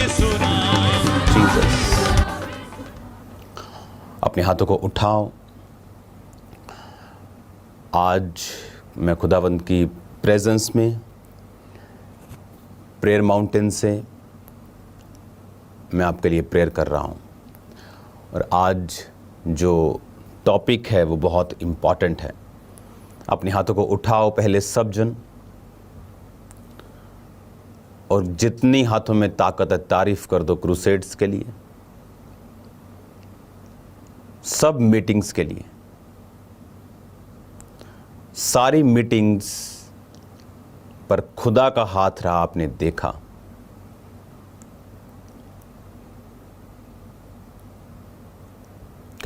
Jesus, अपने हाथों को उठाओ। आज मैं खुदावंद की प्रेजेंस में प्रेयर माउंटेन से मैं आपके लिए प्रेयर कर रहा हूँ। और आज जो टॉपिक है वो बहुत इम्पॉर्टेंट है। अपने हाथों को उठाओ पहले सब जन, और जितनी हाथों में ताकत है तारीफ कर दो क्रूसेड्स के लिए, सब मीटिंग्स के लिए। सारी मीटिंग्स पर खुदा का हाथ रहा, आपने देखा।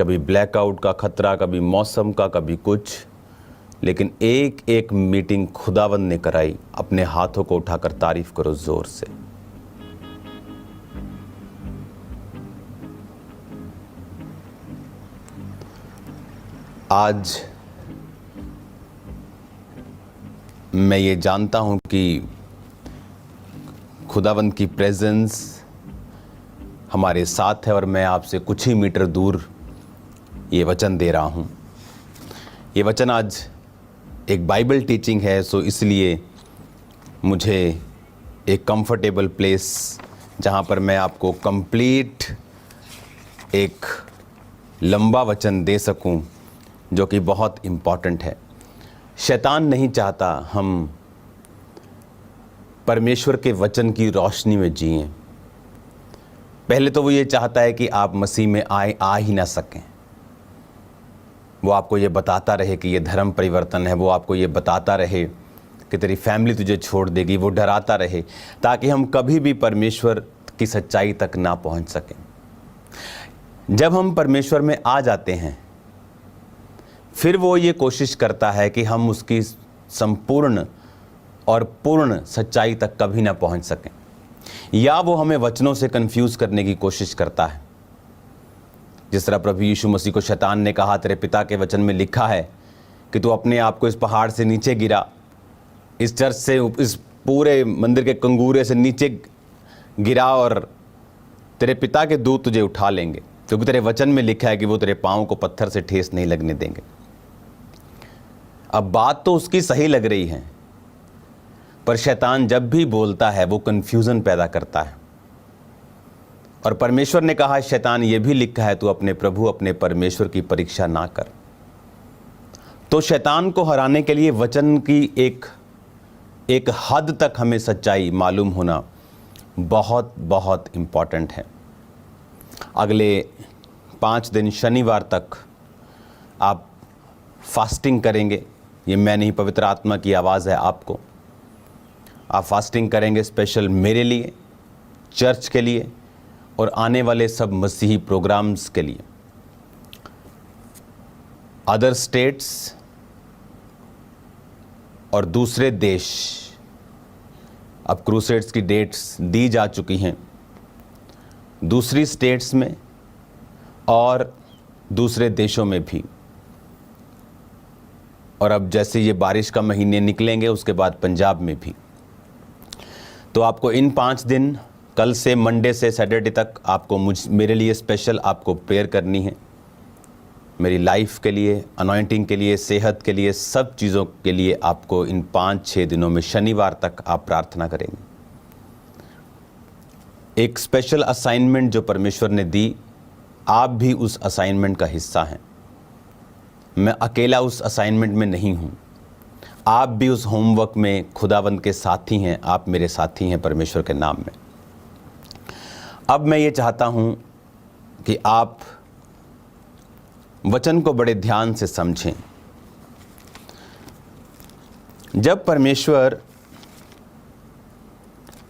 कभी ब्लैकआउट का खतरा, कभी मौसम का, कभी कुछ, लेकिन एक एक मीटिंग खुदावंद ने कराई। अपने हाथों को उठाकर तारीफ करो जोर से। आज मैं ये जानता हूं कि खुदावंद की प्रेजेंस हमारे साथ है, और मैं आपसे कुछ ही मीटर दूर ये वचन दे रहा हूं। ये वचन आज एक बाइबल टीचिंग है, सो इसलिए मुझे एक कंफर्टेबल प्लेस जहाँ पर मैं आपको कंप्लीट एक लंबा वचन दे सकूं, जो कि बहुत इम्पॉर्टेंट है। शैतान नहीं चाहता हम परमेश्वर के वचन की रोशनी में जिएं। पहले तो वो ये चाहता है कि आप मसीह में आ ही ना सकें। वो आपको ये बताता रहे कि ये धर्म परिवर्तन है, वो आपको ये बताता रहे कि तेरी फैमिली तुझे छोड़ देगी, वो डराता रहे, ताकि हम कभी भी परमेश्वर की सच्चाई तक ना पहुंच सकें। जब हम परमेश्वर में आ जाते हैं, फिर वो ये कोशिश करता है कि हम उसकी संपूर्ण और पूर्ण सच्चाई तक कभी ना पहुंच सकें, या वो हमें वचनों से कंफ्यूज करने की कोशिश करता है। जिस तरह प्रभु यीशु मसीह को शैतान ने कहा, तेरे पिता के वचन में लिखा है कि तू अपने आप को इस पहाड़ से नीचे गिरा, इस चर्च से, इस पूरे मंदिर के कंगूरे से नीचे गिरा, और तेरे पिता के दूत तुझे उठा लेंगे, क्योंकि तेरे वचन में लिखा है कि वो तेरे पाँव को पत्थर से ठेस नहीं लगने देंगे। अब बात तो उसकी सही लग रही है, पर शैतान जब भी बोलता है वो कन्फ्यूज़न पैदा करता है। और परमेश्वर ने कहा, शैतान ये भी लिखा है, तू अपने प्रभु अपने परमेश्वर की परीक्षा ना कर। तो शैतान को हराने के लिए वचन की एक हद तक हमें सच्चाई मालूम होना बहुत बहुत इम्पॉर्टेंट है। अगले 5 दिन शनिवार तक आप फास्टिंग करेंगे। ये मैं नहीं, पवित्र आत्मा की आवाज़ है आपको। आप फास्टिंग करेंगे स्पेशल मेरे लिए, चर्च के लिए, और आने वाले सब मसीही प्रोग्राम्स के लिए। अदर स्टेट्स और दूसरे देश, अब क्रूसेड्स की डेट्स दी जा चुकी हैं दूसरी स्टेट्स में और दूसरे देशों में भी। और अब जैसे ये बारिश का महीने निकलेंगे, उसके बाद पंजाब में भी। तो आपको इन 5 दिन, कल से मंडे से सैटरडे तक, आपको मेरे लिए स्पेशल आपको प्रेयर करनी है। मेरी लाइफ के लिए, अनॉइंटिंग के लिए, सेहत के लिए, सब चीज़ों के लिए आपको इन 5-6 दिनों में शनिवार तक आप प्रार्थना करेंगे। एक स्पेशल असाइनमेंट जो परमेश्वर ने दी, आप भी उस असाइनमेंट का हिस्सा हैं। मैं अकेला उस असाइनमेंट में नहीं हूँ, आप भी उस होमवर्क में खुदावंद के साथी हैं। आप मेरे साथी हैं परमेश्वर के नाम में। अब मैं ये चाहता हूं कि आप वचन को बड़े ध्यान से समझें। जब परमेश्वर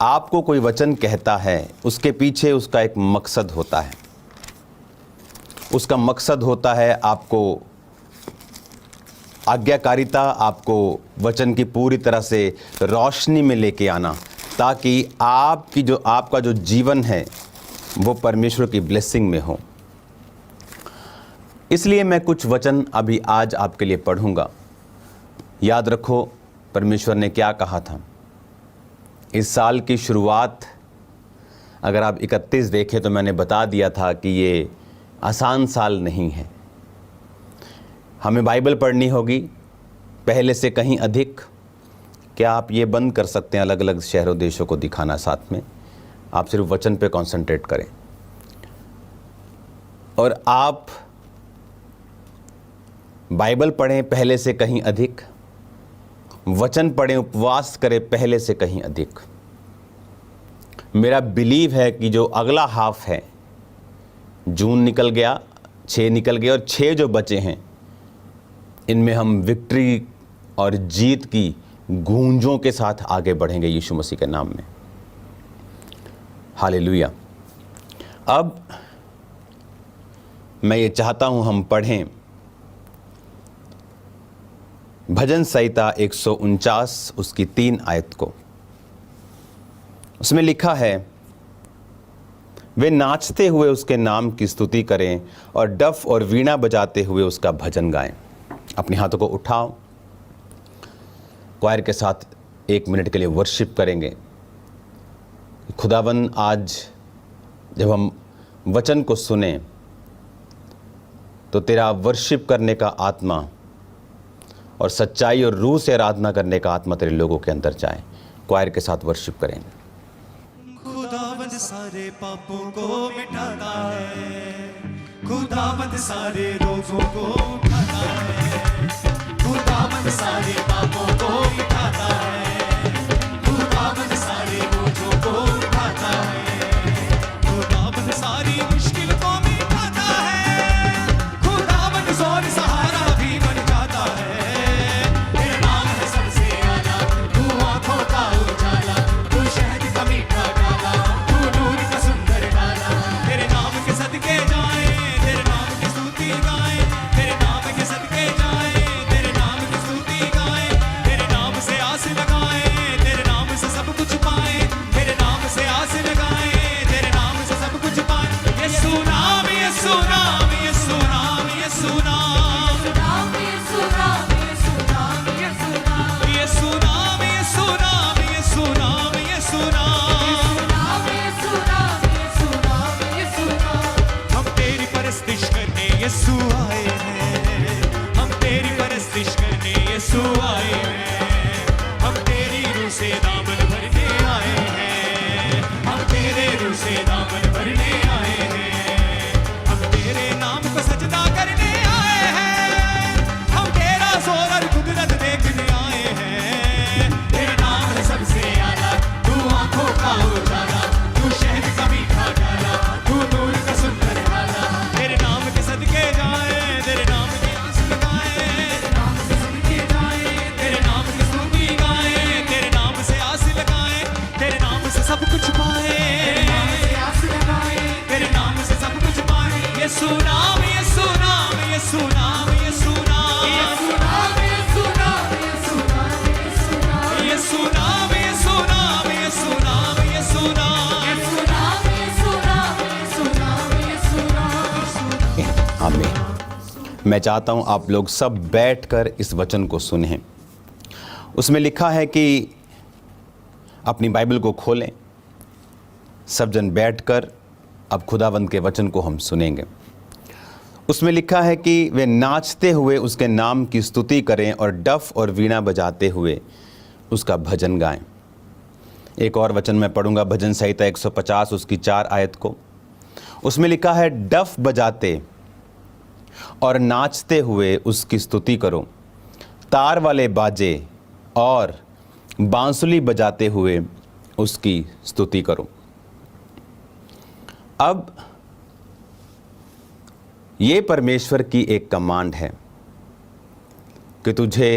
आपको कोई वचन कहता है, उसके पीछे उसका एक मकसद होता है। उसका मकसद होता है आपको आज्ञाकारिता, आपको वचन की पूरी तरह से रोशनी में लेके आना, ताकि आपका जो जीवन है वो परमेश्वर की ब्लेसिंग में हो। इसलिए मैं कुछ वचन अभी आज आपके लिए पढ़ूंगा। याद रखो परमेश्वर ने क्या कहा था। इस साल की शुरुआत अगर आप 31 देखें तो मैंने बता दिया था कि ये आसान साल नहीं है। हमें बाइबल पढ़नी होगी पहले से कहीं अधिक। क्या आप ये बंद कर सकते हैं अलग अलग शहरों देशों को दिखाना, साथ में आप सिर्फ वचन पे कंसंट्रेट करें और आप बाइबल पढ़ें पहले से कहीं अधिक, वचन पढ़ें, उपवास करें पहले से कहीं अधिक। मेरा बिलीव है कि जो अगला हाफ है, जून निकल गया, 6 निकल गए और 6 जो बचे हैं, इनमें हम विक्ट्री और जीत की गूंजों के साथ आगे बढ़ेंगे यीशु मसीह के नाम में। हालेलुया। अब मैं ये चाहता हूं हम पढ़ें भजन संहिता 149 उसकी 3 आयत को। उसमें लिखा है, वे नाचते हुए उसके नाम की स्तुति करें और डफ और वीणा बजाते हुए उसका भजन गाएं। अपने हाथों को उठाओ, क्वायर के साथ 1 मिनट के लिए वर्शिप करेंगे। खुदावन आज जब हम वचन को सुने तो तेरा वर्शिप करने का आत्मा और सच्चाई और रूह से आराधना करने का आत्मा तेरे लोगों के अंदर जाए। क्वायर के साथ वर्शिप करें। खुदावंद सारे पापों को मिटाता है, खुदावंद सारे रोगों को उठाता है, खुदावंद सारे पापों को मिटाता है, खुदावंद सारे बोझों को उठाता है, खुदावंद सारी मुश्किल को मिटाता है, खुदावंद जोर सहारा भी बन जाता है। तेरा नाम है सबसे आला, तू आंखों का उजाला, तू शहद का मीठा डाला, तू नूर का सुंदर डाला। तेरे नाम के सदके जाए, तेरे नाम की स्तुति गाए, तेरे नाम के सदके जाए, तेरे नाम की स्तुति गाए, तेरे नाम से आस लगाए, तेरे नाम से सब कुछ पाए, तेरे नाम से आस लगाए, तेरे नाम से सब कुछ पाए। यीशु नाम, यीशु नाम, यीशु नाम, यीशु नाम, यीशु नाम, यीशु नाम, यीशु नाम, यीशु नाम, यीशु नाम, यीशु नाम, यीशु नाम, यीशु नाम, यीशु नाम, यीशु नाम। हम तेरी परस्तिश करने यीशु आए हैं, हम तेरी परस्तिश करने यीशु आए हैं, हम तेरी रूह से दामन भरने आए हैं, हम तेरे रूह से दामन भरने आए हैं, हम तेरे नाम को सजदा करने आए हैं, हम तेरा जोर और कुदरत देखने आए हैं। तेरा नाम है सबसे आला, तू आंखों का उजाला, तू शहद का मीठा डाला, तू नूर का सुंदर डाला। तेरे नाम के सदके जाए, तेरे नाम की आस लगाए, तेरे नाम के सदके जाए, तेरे नाम की स्तुति गाए, तेरे नाम से आस लगाए, तेरे नाम से सब कुछ पाए, तेरे नाम से आस लगाए, तेरे नाम से सब कुछ पाए। यीशु नाम, यीशु नाम, यीशु नाम, यीशु नाम, यीशु नाम, यीशु नाम, यीशु नाम, यीशु नाम, यीशु नाम, यीशु नाम, यीशु नाम, यीशु नाम, यीशु नाम, यीशु नाम, यीशु नाम, यीशु नाम। आमीन। मैं चाहता हूं आप लोग सब बैठकर इस वचन को सुनें। उसमें लिखा है कि अपनी बाइबल को खोलें, सब जन बैठकर अब खुदावंद के वचन को हम सुनेंगे। उसमें लिखा है कि वे नाचते हुए उसके नाम की स्तुति करें और डफ और वीणा बजाते हुए उसका भजन गाएं। एक और वचन मैं पढ़ूंगा, भजन संहिता 150 उसकी 4 आयत को। उसमें लिखा है, डफ बजाते और नाचते हुए उसकी स्तुति करो, तार वाले बाजे और बांसुली बजाते हुए उसकी स्तुति करो। अब ये परमेश्वर की एक कमांड है कि तुझे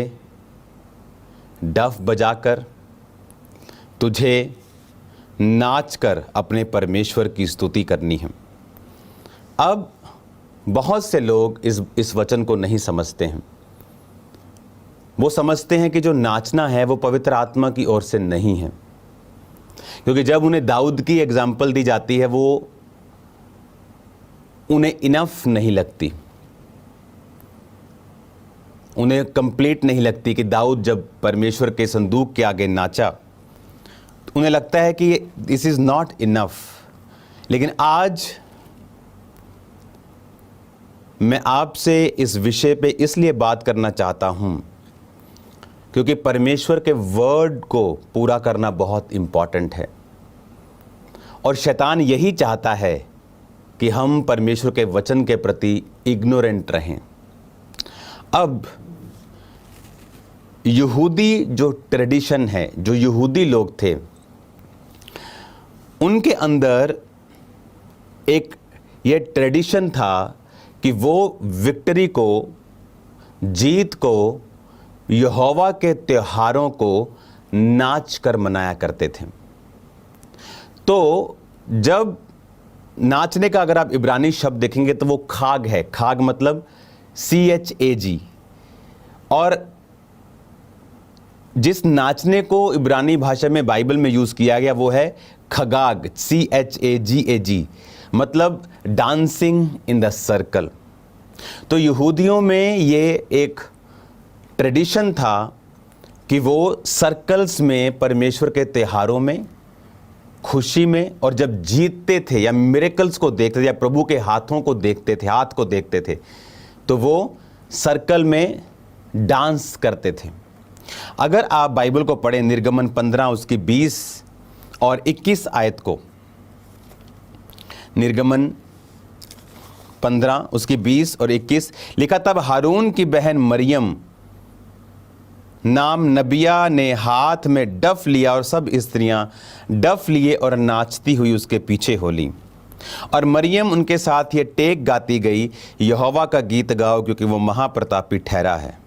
डफ बजाकर, तुझे नाचकर अपने परमेश्वर की स्तुति करनी है। अब बहुत से लोग इस वचन को नहीं समझते हैं। वो समझते हैं कि जो नाचना है वो पवित्र आत्मा की ओर से नहीं है, क्योंकि जब उन्हें दाऊद की एग्जाम्पल दी जाती है वो उन्हें इनफ नहीं लगती, उन्हें कंप्लीट नहीं लगती कि दाऊद जब परमेश्वर के संदूक के आगे नाचा तो उन्हें लगता है कि दिस इज़ नॉट इनफ, लेकिन आज मैं आपसे इस विषय पे इसलिए बात करना चाहता हूं क्योंकि परमेश्वर के वर्ड को पूरा करना बहुत इंपॉर्टेंट है और शैतान यही चाहता है कि हम परमेश्वर के वचन के प्रति इग्नोरेंट रहें। अब यहूदी जो ट्रेडिशन है, जो यहूदी लोग थे, उनके अंदर एक ये ट्रेडिशन था कि वो विक्ट्री को, जीत को, यहोवा के त्योहारों को नाच कर मनाया करते थे। तो जब नाचने का अगर आप इब्रानी शब्द देखेंगे तो वो खाग है। खाग मतलब CHAG। और जिस नाचने को इब्रानी भाषा में बाइबल में यूज़ किया गया वो है खगाग, CHAGAG, मतलब डांसिंग इन द सर्कल। तो यहूदियों में ये एक ट्रेडिशन था कि वो सर्कल्स में परमेश्वर के त्योहारों में, खुशी में, और जब जीतते थे या मिरेकल्स को देखते थे या प्रभु के हाथों को देखते थे, हाथ को देखते थे, तो वो सर्कल में डांस करते थे। अगर आप बाइबल को पढ़ें, निर्गमन 15 उसकी 20 और 21 आयत को, निर्गमन 15 उसकी 20 और 21 लिखा, तब हारून की बहन मरियम नाम नबिया ने हाथ में डफ लिया और सब स्त्रियां डफ लिए और नाचती हुई उसके पीछे हो ली। और मरियम उनके साथ ये टेक गाती गई, यहोवा का गीत गाओ क्योंकि वो महाप्रतापी ठहरा है।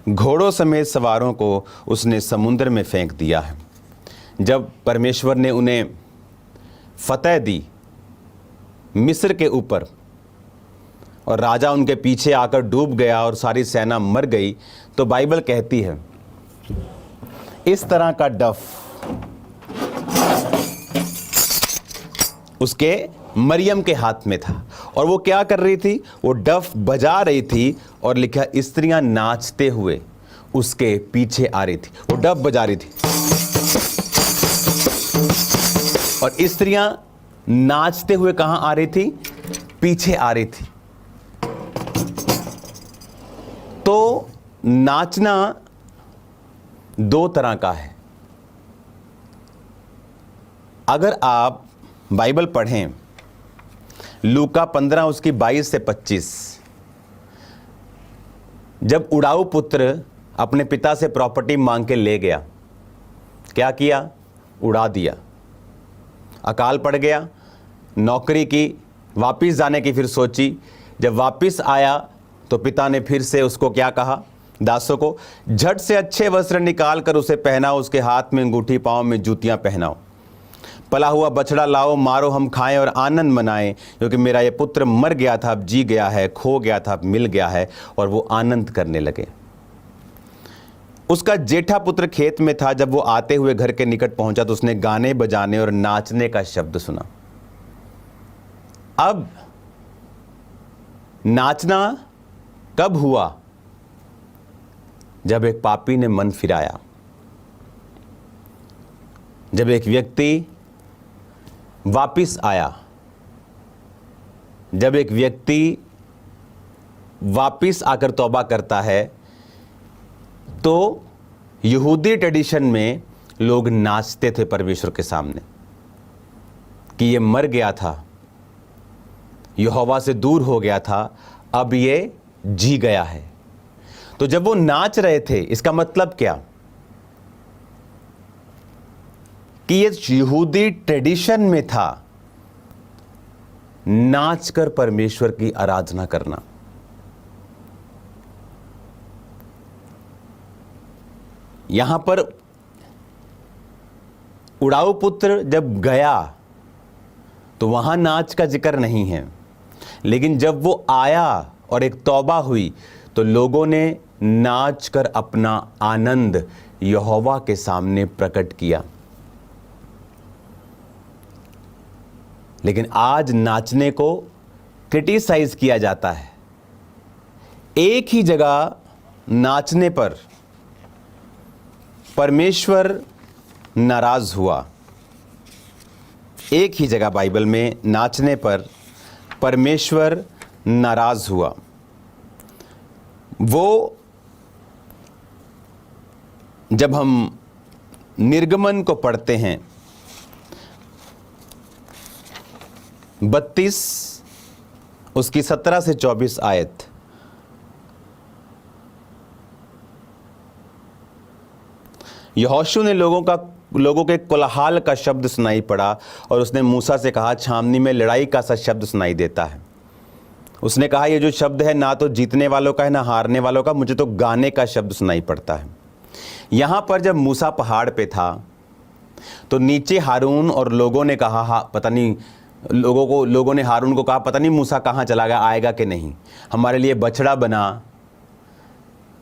घोड़ों समेत सवारों को उसने समुद्र में फेंक दिया है। जब परमेश्वर ने उन्हें फतह दी मिस्र के ऊपर और राजा उनके पीछे आकर डूब गया और सारी सेना मर गई, तो बाइबल कहती है इस तरह का डफ उसके मरियम के हाथ में था और वो क्या कर रही थी, वो डफ बजा रही थी और लिखा स्त्रियां नाचते हुए उसके पीछे आ रही थी। वो डफ बजा रही थी और स्त्रियां नाचते हुए कहां आ रही थी, पीछे आ रही थी। तो नाचना दो तरह का है। अगर आप बाइबल पढ़ें लूका 15 उसकी 22 से 25, जब उड़ाऊ पुत्र अपने पिता से प्रॉपर्टी मांग के ले गया, क्या किया, उड़ा दिया, अकाल पड़ गया, नौकरी की, वापिस जाने की फिर सोची। जब वापिस आया तो पिता ने फिर से उसको क्या कहा, दासों को, झट से अच्छे वस्त्र निकाल कर उसे पहनाओ, उसके हाथ में अंगूठी, पांव में जूतियां पहनाओ, पला हुआ बछड़ा लाओ, मारो, हम खाएं और आनंद मनाएं, क्योंकि मेरा ये पुत्र मर गया था, अब जी गया है, खो गया था, अब मिल गया है। और वो आनंद करने लगे। उसका जेठा पुत्र खेत में था। जब वो आते हुए घर के निकट पहुंचा तो उसने गाने बजाने और नाचने का शब्द सुना। अब नाचना कब हुआ, जब एक पापी ने मन फिराया, जब एक व्यक्ति वापिस आया, जब एक व्यक्ति वापिस आकर तौबा करता है, तो यहूदी ट्रेडिशन में लोग नाचते थे परमेश्वर के सामने कि ये मर गया था, यहोवा से दूर हो गया था, अब ये जी गया है। तो जब वो नाच रहे थे, इसका मतलब क्या कि ये यहूदी ट्रेडिशन में था नाच कर परमेश्वर की आराधना करना। यहां पर उड़ाऊ पुत्र जब गया तो वहां नाच का जिक्र नहीं है, लेकिन जब वो आया और एक तौबा हुई तो लोगों ने नाच कर अपना आनंद यहोवा के सामने प्रकट किया। लेकिन आज नाचने को क्रिटिसाइज किया जाता है। एक ही जगह नाचने पर परमेश्वर नाराज हुआ। एक ही जगह बाइबल में नाचने पर परमेश्वर नाराज हुआ। वो जब हम निर्गमन को पढ़ते हैं 32 उसकी 17 से 24 आयत, यहोशू ने लोगों के कोलाहल का शब्द सुनाई पड़ा और उसने मूसा से कहा, छावनी में लड़ाई का सा शब्द सुनाई देता है। उसने कहा, ये जो शब्द है ना तो जीतने वालों का है ना हारने वालों का, मुझे तो गाने का शब्द सुनाई पड़ता है। यहाँ पर जब मूसा पहाड़ पे था तो नीचे हारून और लोगों ने कहा, पता नहीं लोगों ने हारून को कहा, पता नहीं मूसा कहाँ चला गया, आएगा कि नहीं, हमारे लिए बछड़ा बना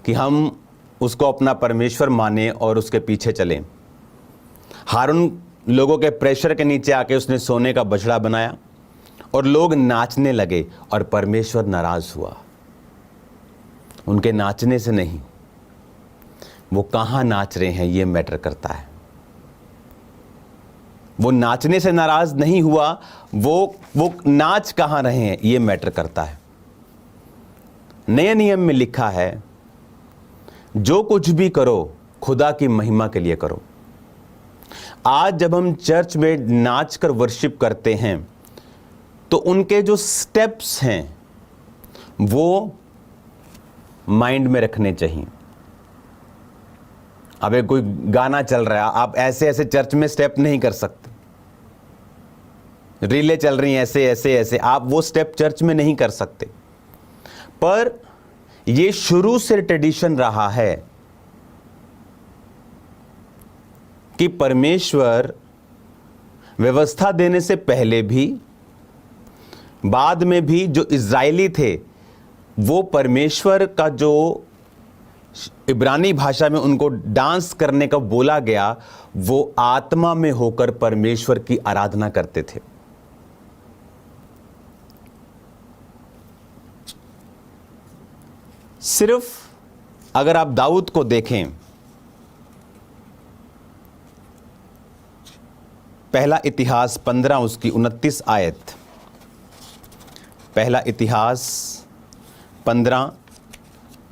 कि हम उसको अपना परमेश्वर माने और उसके पीछे चलें। हारून लोगों के प्रेशर के नीचे आके उसने सोने का बछड़ा बनाया और लोग नाचने लगे और परमेश्वर नाराज हुआ। उनके नाचने से नहीं, वो कहाँ नाच रहे हैं ये मैटर करता है। वो नाचने से नाराज नहीं हुआ, वो नाच कहाँ रहे हैं ये मैटर करता है। नए नियम में लिखा है, जो कुछ भी करो खुदा की महिमा के लिए करो। आज जब हम चर्च में नाच कर वर्शिप करते हैं तो उनके जो स्टेप्स हैं वो माइंड में रखने चाहिए। अब एक कोई गाना चल रहा है, आप ऐसे ऐसे चर्च में स्टेप नहीं कर सकते। रीलें चल रही हैं ऐसे ऐसे ऐसे, आप वो स्टेप चर्च में नहीं कर सकते। पर ये शुरू से ट्रेडिशन रहा है कि परमेश्वर व्यवस्था देने से पहले भी बाद में भी जो इज़राइली थे वो परमेश्वर का जो इब्रानी भाषा में उनको डांस करने का बोला गया, वो आत्मा में होकर परमेश्वर की आराधना करते थे। सिर्फ अगर आप दाऊद को देखें, पहला इतिहास 15 उसकी 29 आयत, पहला इतिहास 15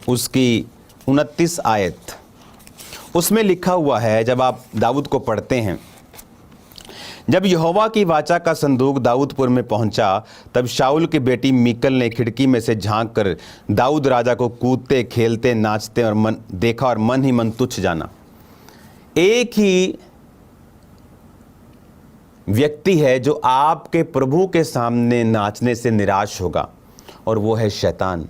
उसकी 29 आयत, उसमें लिखा हुआ है, जब आप दाऊद को पढ़ते हैं, जब यहोवा की वाचा का संदूक दाऊदपुर में पहुंचा तब शाऊल की बेटी मीकल ने खिड़की में से झांक कर दाऊद राजा को कूदते खेलते नाचते और देखा और मन ही मन तुच्छ जाना। एक ही व्यक्ति है जो आपके प्रभु के सामने नाचने से निराश होगा और वो है शैतान।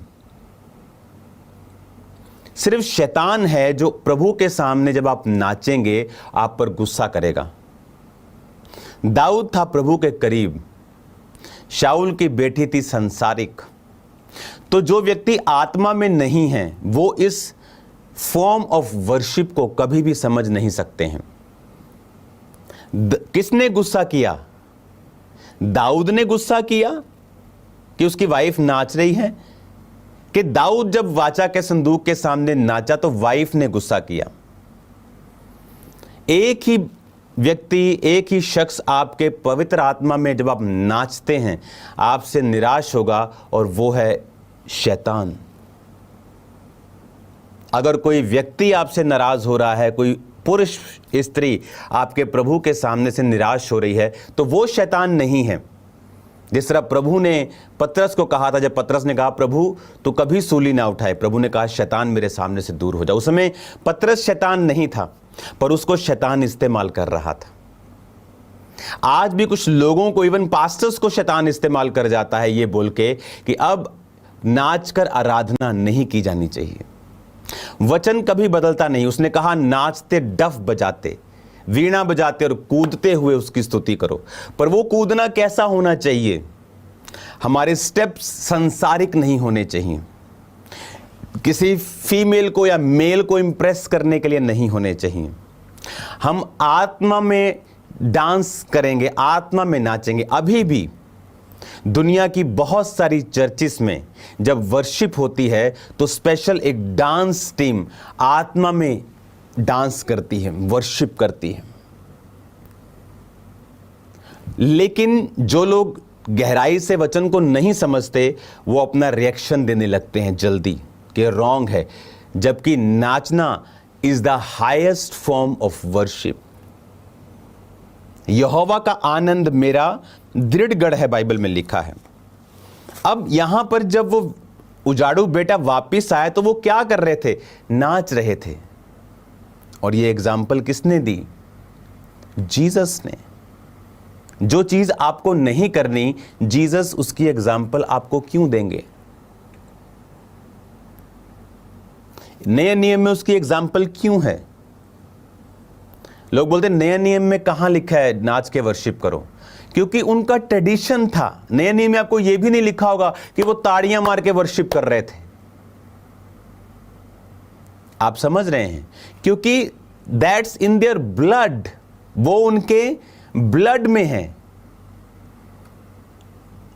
सिर्फ शैतान है जो प्रभु के सामने जब आप नाचेंगे आप पर गुस्सा करेगा। दाऊद था प्रभु के करीब, शाऊल की बेटी थी संसारिक। तो जो व्यक्ति आत्मा में नहीं है वो इस फॉर्म ऑफ वर्शिप को कभी भी समझ नहीं सकते हैं। किसने गुस्सा किया? दाऊद ने गुस्सा किया कि उसकी वाइफ नाच रही है, कि दाऊद जब वाचा के संदूक के सामने नाचा तो वाइफ ने गुस्सा किया? एक ही व्यक्ति, एक ही शख्स आपके पवित्र आत्मा में जब आप नाचते हैं आपसे निराश होगा और वो है शैतान। अगर कोई व्यक्ति आपसे नाराज हो रहा है, कोई पुरुष स्त्री आपके प्रभु के सामने से निराश हो रही है, तो वो शैतान नहीं है। जिस तरह प्रभु ने पतरस को कहा था, जब पतरस ने कहा प्रभु तू कभी सूली ना उठाए, प्रभु ने कहा शैतान मेरे सामने से दूर हो जा। उस समय पतरस शैतान नहीं था पर उसको शैतान इस्तेमाल कर रहा था। आज भी कुछ लोगों को, इवन पास्टर्स को शैतान इस्तेमाल कर जाता है ये बोल के कि अब नाचकर आराधना नहीं की जानी चाहिए। वचन कभी बदलता नहीं। उसने कहा नाचते, डफ बजाते, वीणा बजाते और कूदते हुए उसकी स्तुति करो। पर वो कूदना कैसा होना चाहिए? हमारे स्टेप्स संसारिक नहीं होने चाहिए, किसी फीमेल को या मेल को इंप्रेस करने के लिए नहीं होने चाहिए। हम आत्मा में डांस करेंगे, आत्मा में नाचेंगे। अभी भी दुनिया की बहुत सारी चर्चिस में जब वर्शिप होती है तो स्पेशल एक डांस टीम आत्मा में डांस करती है, वर्शिप करती है। लेकिन जो लोग गहराई से वचन को नहीं समझते वो अपना रिएक्शन देने लगते हैं जल्दी कि रॉन्ग है, जबकि नाचना is the highest form of worship. यहोवा का आनंद मेरा दृढ़ गढ़ है, बाइबल में लिखा है। अब यहां पर जब वो उजाड़ू बेटा वापिस आया तो वो क्या कर रहे थे? नाच रहे थे। और ये एग्जाम्पल किसने दी? जीसस ने। जो चीज आपको नहीं करनी, जीसस उसकी एग्जाम्पल आपको क्यों देंगे? नए नियम में उसकी एग्जाम्पल क्यों है? लोग बोलते हैं नए नियम में कहां लिखा है नाच के वर्शिप करो, क्योंकि उनका ट्रेडिशन था। नए नियम में आपको यह भी नहीं लिखा होगा कि वो ताड़ियां मार के वर्शिप कर रहे थे। आप समझ रहे हैं? क्योंकि दैट्स इन देयर ब्लड, वो उनके ब्लड में है।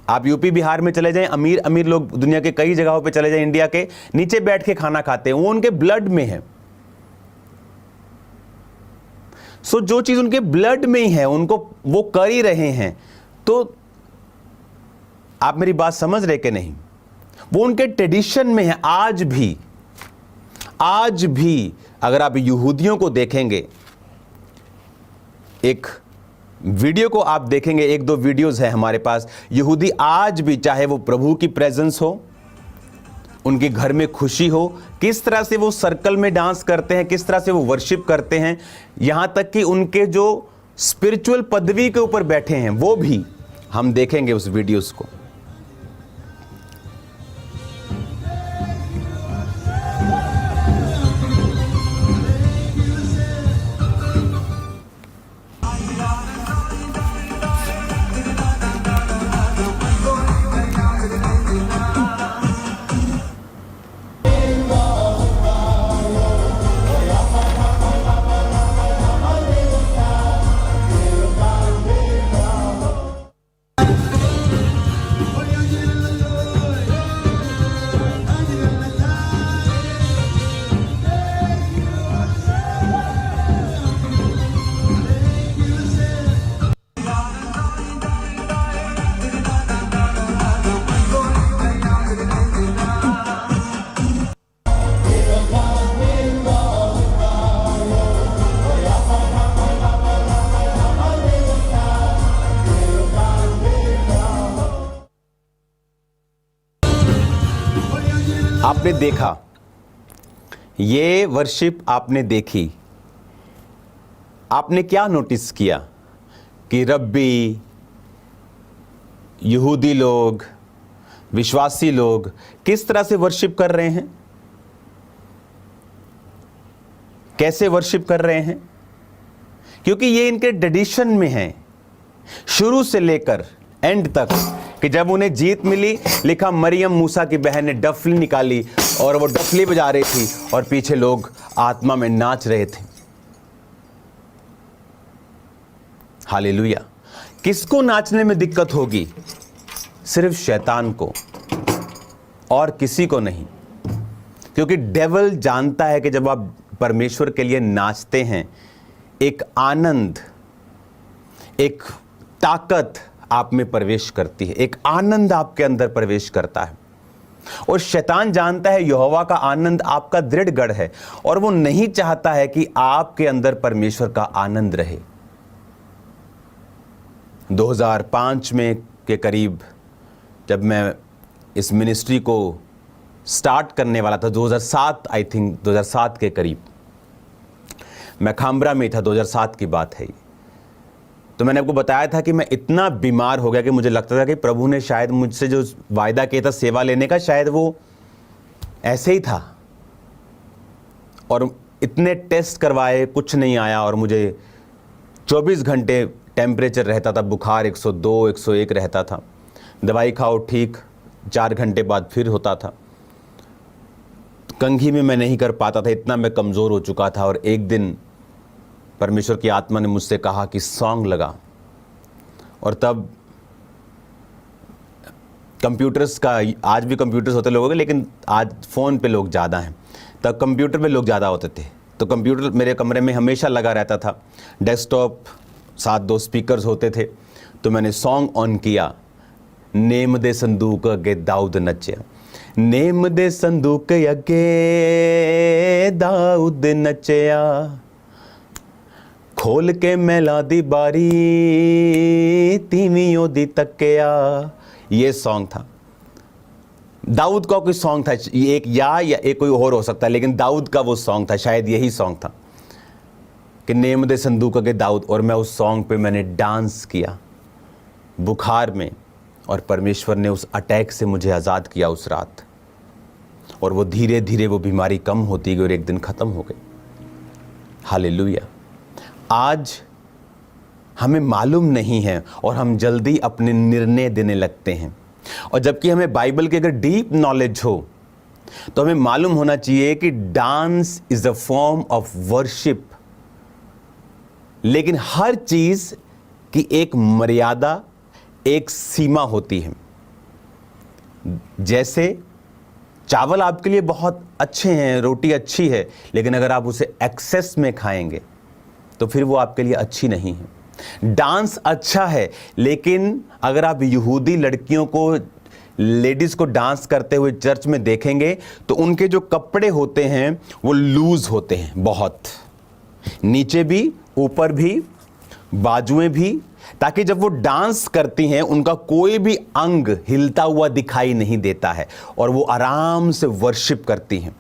आप यूपी बिहार में चले जाएं, अमीर अमीर लोग दुनिया के कई जगहों पे चले जाएं, इंडिया के, नीचे बैठ के खाना खाते हैं, वो उनके ब्लड में है। सो जो चीज उनके ब्लड में ही है, उनको वो कर ही रहे हैं। तो आप मेरी बात समझ रहे कि नहीं? वो उनके ट्रेडिशन में है। आज भी अगर आप यहूदियों को देखेंगे, एक वीडियो को आप देखेंगे, एक दो वीडियोस है हमारे पास, यहूदी आज भी, चाहे वो प्रभु की प्रेजेंस हो, उनके घर में खुशी हो, किस तरह से वो सर्कल में डांस करते हैं, किस तरह से वो वर्शिप करते हैं, यहां तक कि उनके जो स्पिरिचुअल पदवी के ऊपर बैठे हैं वो भी हम देखेंगे उस वीडियोस को। आपने देखा, ये वर्शिप आपने देखी, आपने क्या नोटिस किया कि रब्बी, यहूदी लोग, विश्वासी लोग किस तरह से वर्शिप कर रहे हैं, कैसे वर्शिप कर रहे हैं? क्योंकि ये इनके ट्रेडिशन में है शुरू से लेकर एंड तक, कि जब उन्हें जीत मिली, लिखा मरियम मूसा की बहन ने डफली निकाली और वो डफली बजा रही थी और पीछे लोग आत्मा में नाच रहे थे। हालेलुया। किसको नाचने में दिक्कत होगी? सिर्फ शैतान को, और किसी को नहीं। क्योंकि डेविल जानता है कि जब आप परमेश्वर के लिए नाचते हैं, एक आनंद, एक ताकत आप में प्रवेश करती है, एक आनंद आपके अंदर प्रवेश करता है। और शैतान जानता है यहोवा का आनंद आपका दृढ़ गढ़ है, और वो नहीं चाहता है कि आपके अंदर परमेश्वर का आनंद रहे। 2005 में के करीब जब मैं इस मिनिस्ट्री को स्टार्ट करने वाला था, 2007 आई थिंक 2007 के करीब, मैं खामरा में था, 2007 की बात है। तो मैंने आपको बताया था कि मैं इतना बीमार हो गया कि मुझे लगता था कि प्रभु ने शायद मुझसे जो वायदा किया था सेवा लेने का, शायद वो ऐसे ही था। और इतने टेस्ट करवाए, कुछ नहीं आया, और मुझे 24 घंटे टेम्परेचर रहता था, बुखार 102 101 रहता था, दवाई खाओ ठीक, 4 घंटे बाद फिर होता था। कंघी में मैं नहीं कर पाता था, इतना मैं कमज़ोर हो चुका था। और एक दिन परमेश्वर की आत्मा ने मुझसे कहा कि सॉन्ग लगा, और तब कंप्यूटर्स का, आज भी कंप्यूटर्स होते लोगों के, लेकिन आज फ़ोन पे लोग ज़्यादा हैं, तब कंप्यूटर पे लोग ज़्यादा होते थे। तो कंप्यूटर मेरे कमरे में हमेशा लगा रहता था, डेस्कटॉप साथ 2 स्पीकर्स होते थे, तो मैंने सॉन्ग ऑन किया, नेम दे संदूक अगे दाऊद नचया, नेम दे संदूक अगे दाऊद नचया, खोल के मैला दी बारी तीवियों दी तकिया। ये सॉन्ग था, दाऊद का कोई सॉन्ग था, ये एक या एक कोई और हो सकता है, लेकिन दाऊद का वो सॉन्ग था, शायद यही सॉन्ग था कि नेम दे संदूक अगे दाऊद। और मैं उस सॉन्ग पे मैंने डांस किया बुखार में, और परमेश्वर ने उस अटैक से मुझे आज़ाद किया उस रात, और वो धीरे धीरे वो बीमारी कम होती गई और एक दिन ख़त्म हो गई। हालेलुया। आज हमें मालूम नहीं है और हम जल्दी अपने निर्णय देने लगते हैं, और जबकि हमें बाइबल की अगर डीप नॉलेज हो तो हमें मालूम होना चाहिए कि dance is a form of worship, लेकिन हर चीज की एक मर्यादा, एक सीमा होती है। जैसे चावल आपके लिए बहुत अच्छे हैं, रोटी अच्छी है, लेकिन अगर आप उसे एक्सेस में खाएंगे तो फिर वो आपके लिए अच्छी नहीं है। डांस अच्छा है, लेकिन अगर आप यहूदी लड़कियों को, लेडीज को डांस करते हुए चर्च में देखेंगे तो उनके जो कपड़े होते हैं वो लूज होते हैं, बहुत नीचे भी, ऊपर भी, बाजुएं भी, ताकि जब वो डांस करती हैं उनका कोई भी अंग हिलता हुआ दिखाई नहीं देता है, और वो आराम से वर्शिप करती हैं।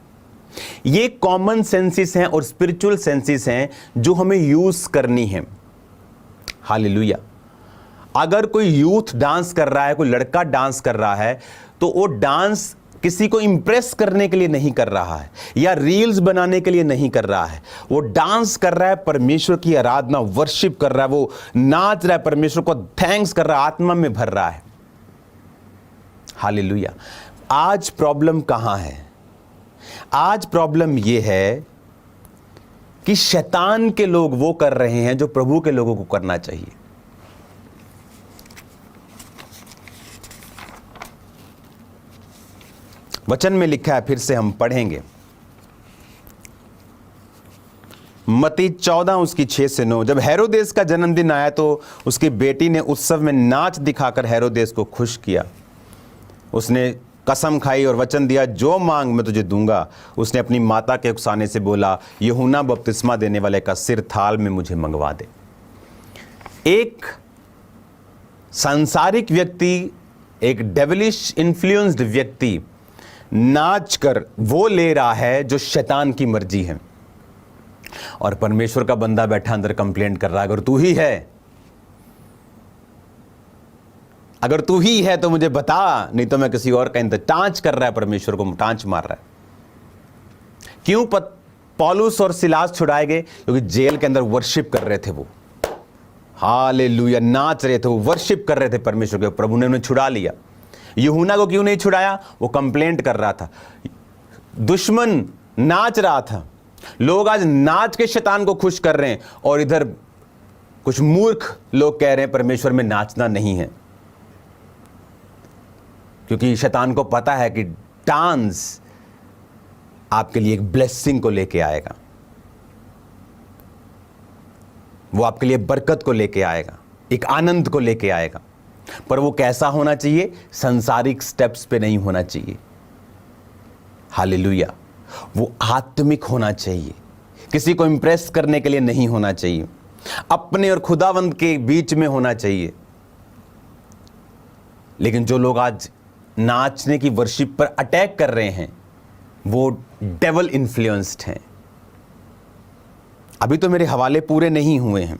ये कॉमन सेंसेस हैं और स्पिरिचुअल सेंसेस हैं जो हमें यूज करनी है। हालेलुया। अगर कोई यूथ डांस कर रहा है, कोई लड़का डांस कर रहा है, तो वो डांस किसी को इंप्रेस करने के लिए नहीं कर रहा है या रील्स बनाने के लिए नहीं कर रहा है। वो डांस कर रहा है, परमेश्वर की आराधना, वर्शिप कर रहा है, वो नाच रहा है, परमेश्वर को थैंक्स कर रहा है, आत्मा में भर रहा है। हालेलुया। आज प्रॉब्लम कहां है? आज प्रॉब्लम यह है कि शैतान के लोग वो कर रहे हैं जो प्रभु के लोगों को करना चाहिए। वचन में लिखा है, फिर से हम पढ़ेंगे, मत्ती 14 उसकी 6 से 9। जब हेरोदेस का जन्मदिन आया तो उसकी बेटी ने उत्सव में नाच दिखाकर हेरोदेस को खुश किया। उसने कसम खाई और वचन दिया, जो मांग मैं तुझे दूंगा। उसने अपनी माता के उकसाने से बोला, यूहन्ना बपतिस्मा देने वाले का सिर थाल में मुझे मंगवा दे। एक सांसारिक व्यक्ति, एक डेविलिश इन्फ्लुएंस्ड व्यक्ति नाच कर वो ले रहा है जो शैतान की मर्जी है, और परमेश्वर का बंदा बैठा अंदर कंप्लेंट कर रहा है, अगर तू ही है, अगर तू ही है तो मुझे बता, नहीं तो मैं किसी और का टांच कर रहा है, परमेश्वर को टांच मार रहा है। क्यों पौलुस और सिलास छुड़ाए गए? क्योंकि जेल के अंदर वर्शिप कर रहे थे, वो हालेलुया नाच रहे थे, वो वर्शिप कर रहे थे परमेश्वर के। प्रभु ने उन्हें छुड़ा लिया। यूहन्ना को क्यों नहीं छुड़ाया? वो कंप्लेंट कर रहा था, दुश्मन नाच रहा था। लोग आज नाच के शैतान को खुश कर रहे हैं, और इधर कुछ मूर्ख लोग कह रहे हैं परमेश्वर में नाचना नहीं है, क्योंकि शैतान को पता है कि डांस आपके लिए एक ब्लेसिंग को लेके आएगा, वो आपके लिए बरकत को लेके आएगा, एक आनंद को लेके आएगा। पर वो कैसा होना चाहिए? संसारिक स्टेप्स पे नहीं होना चाहिए। हालेलुया। वो आत्मिक होना चाहिए, किसी को इंप्रेस करने के लिए नहीं होना चाहिए, अपने और खुदावंद के बीच में होना चाहिए। लेकिन जो लोग आज नाचने की वर्शिप पर अटैक कर रहे हैं वो डेविल इन्फ्लुएंस्ड हैं। अभी तो मेरे हवाले पूरे नहीं हुए हैं।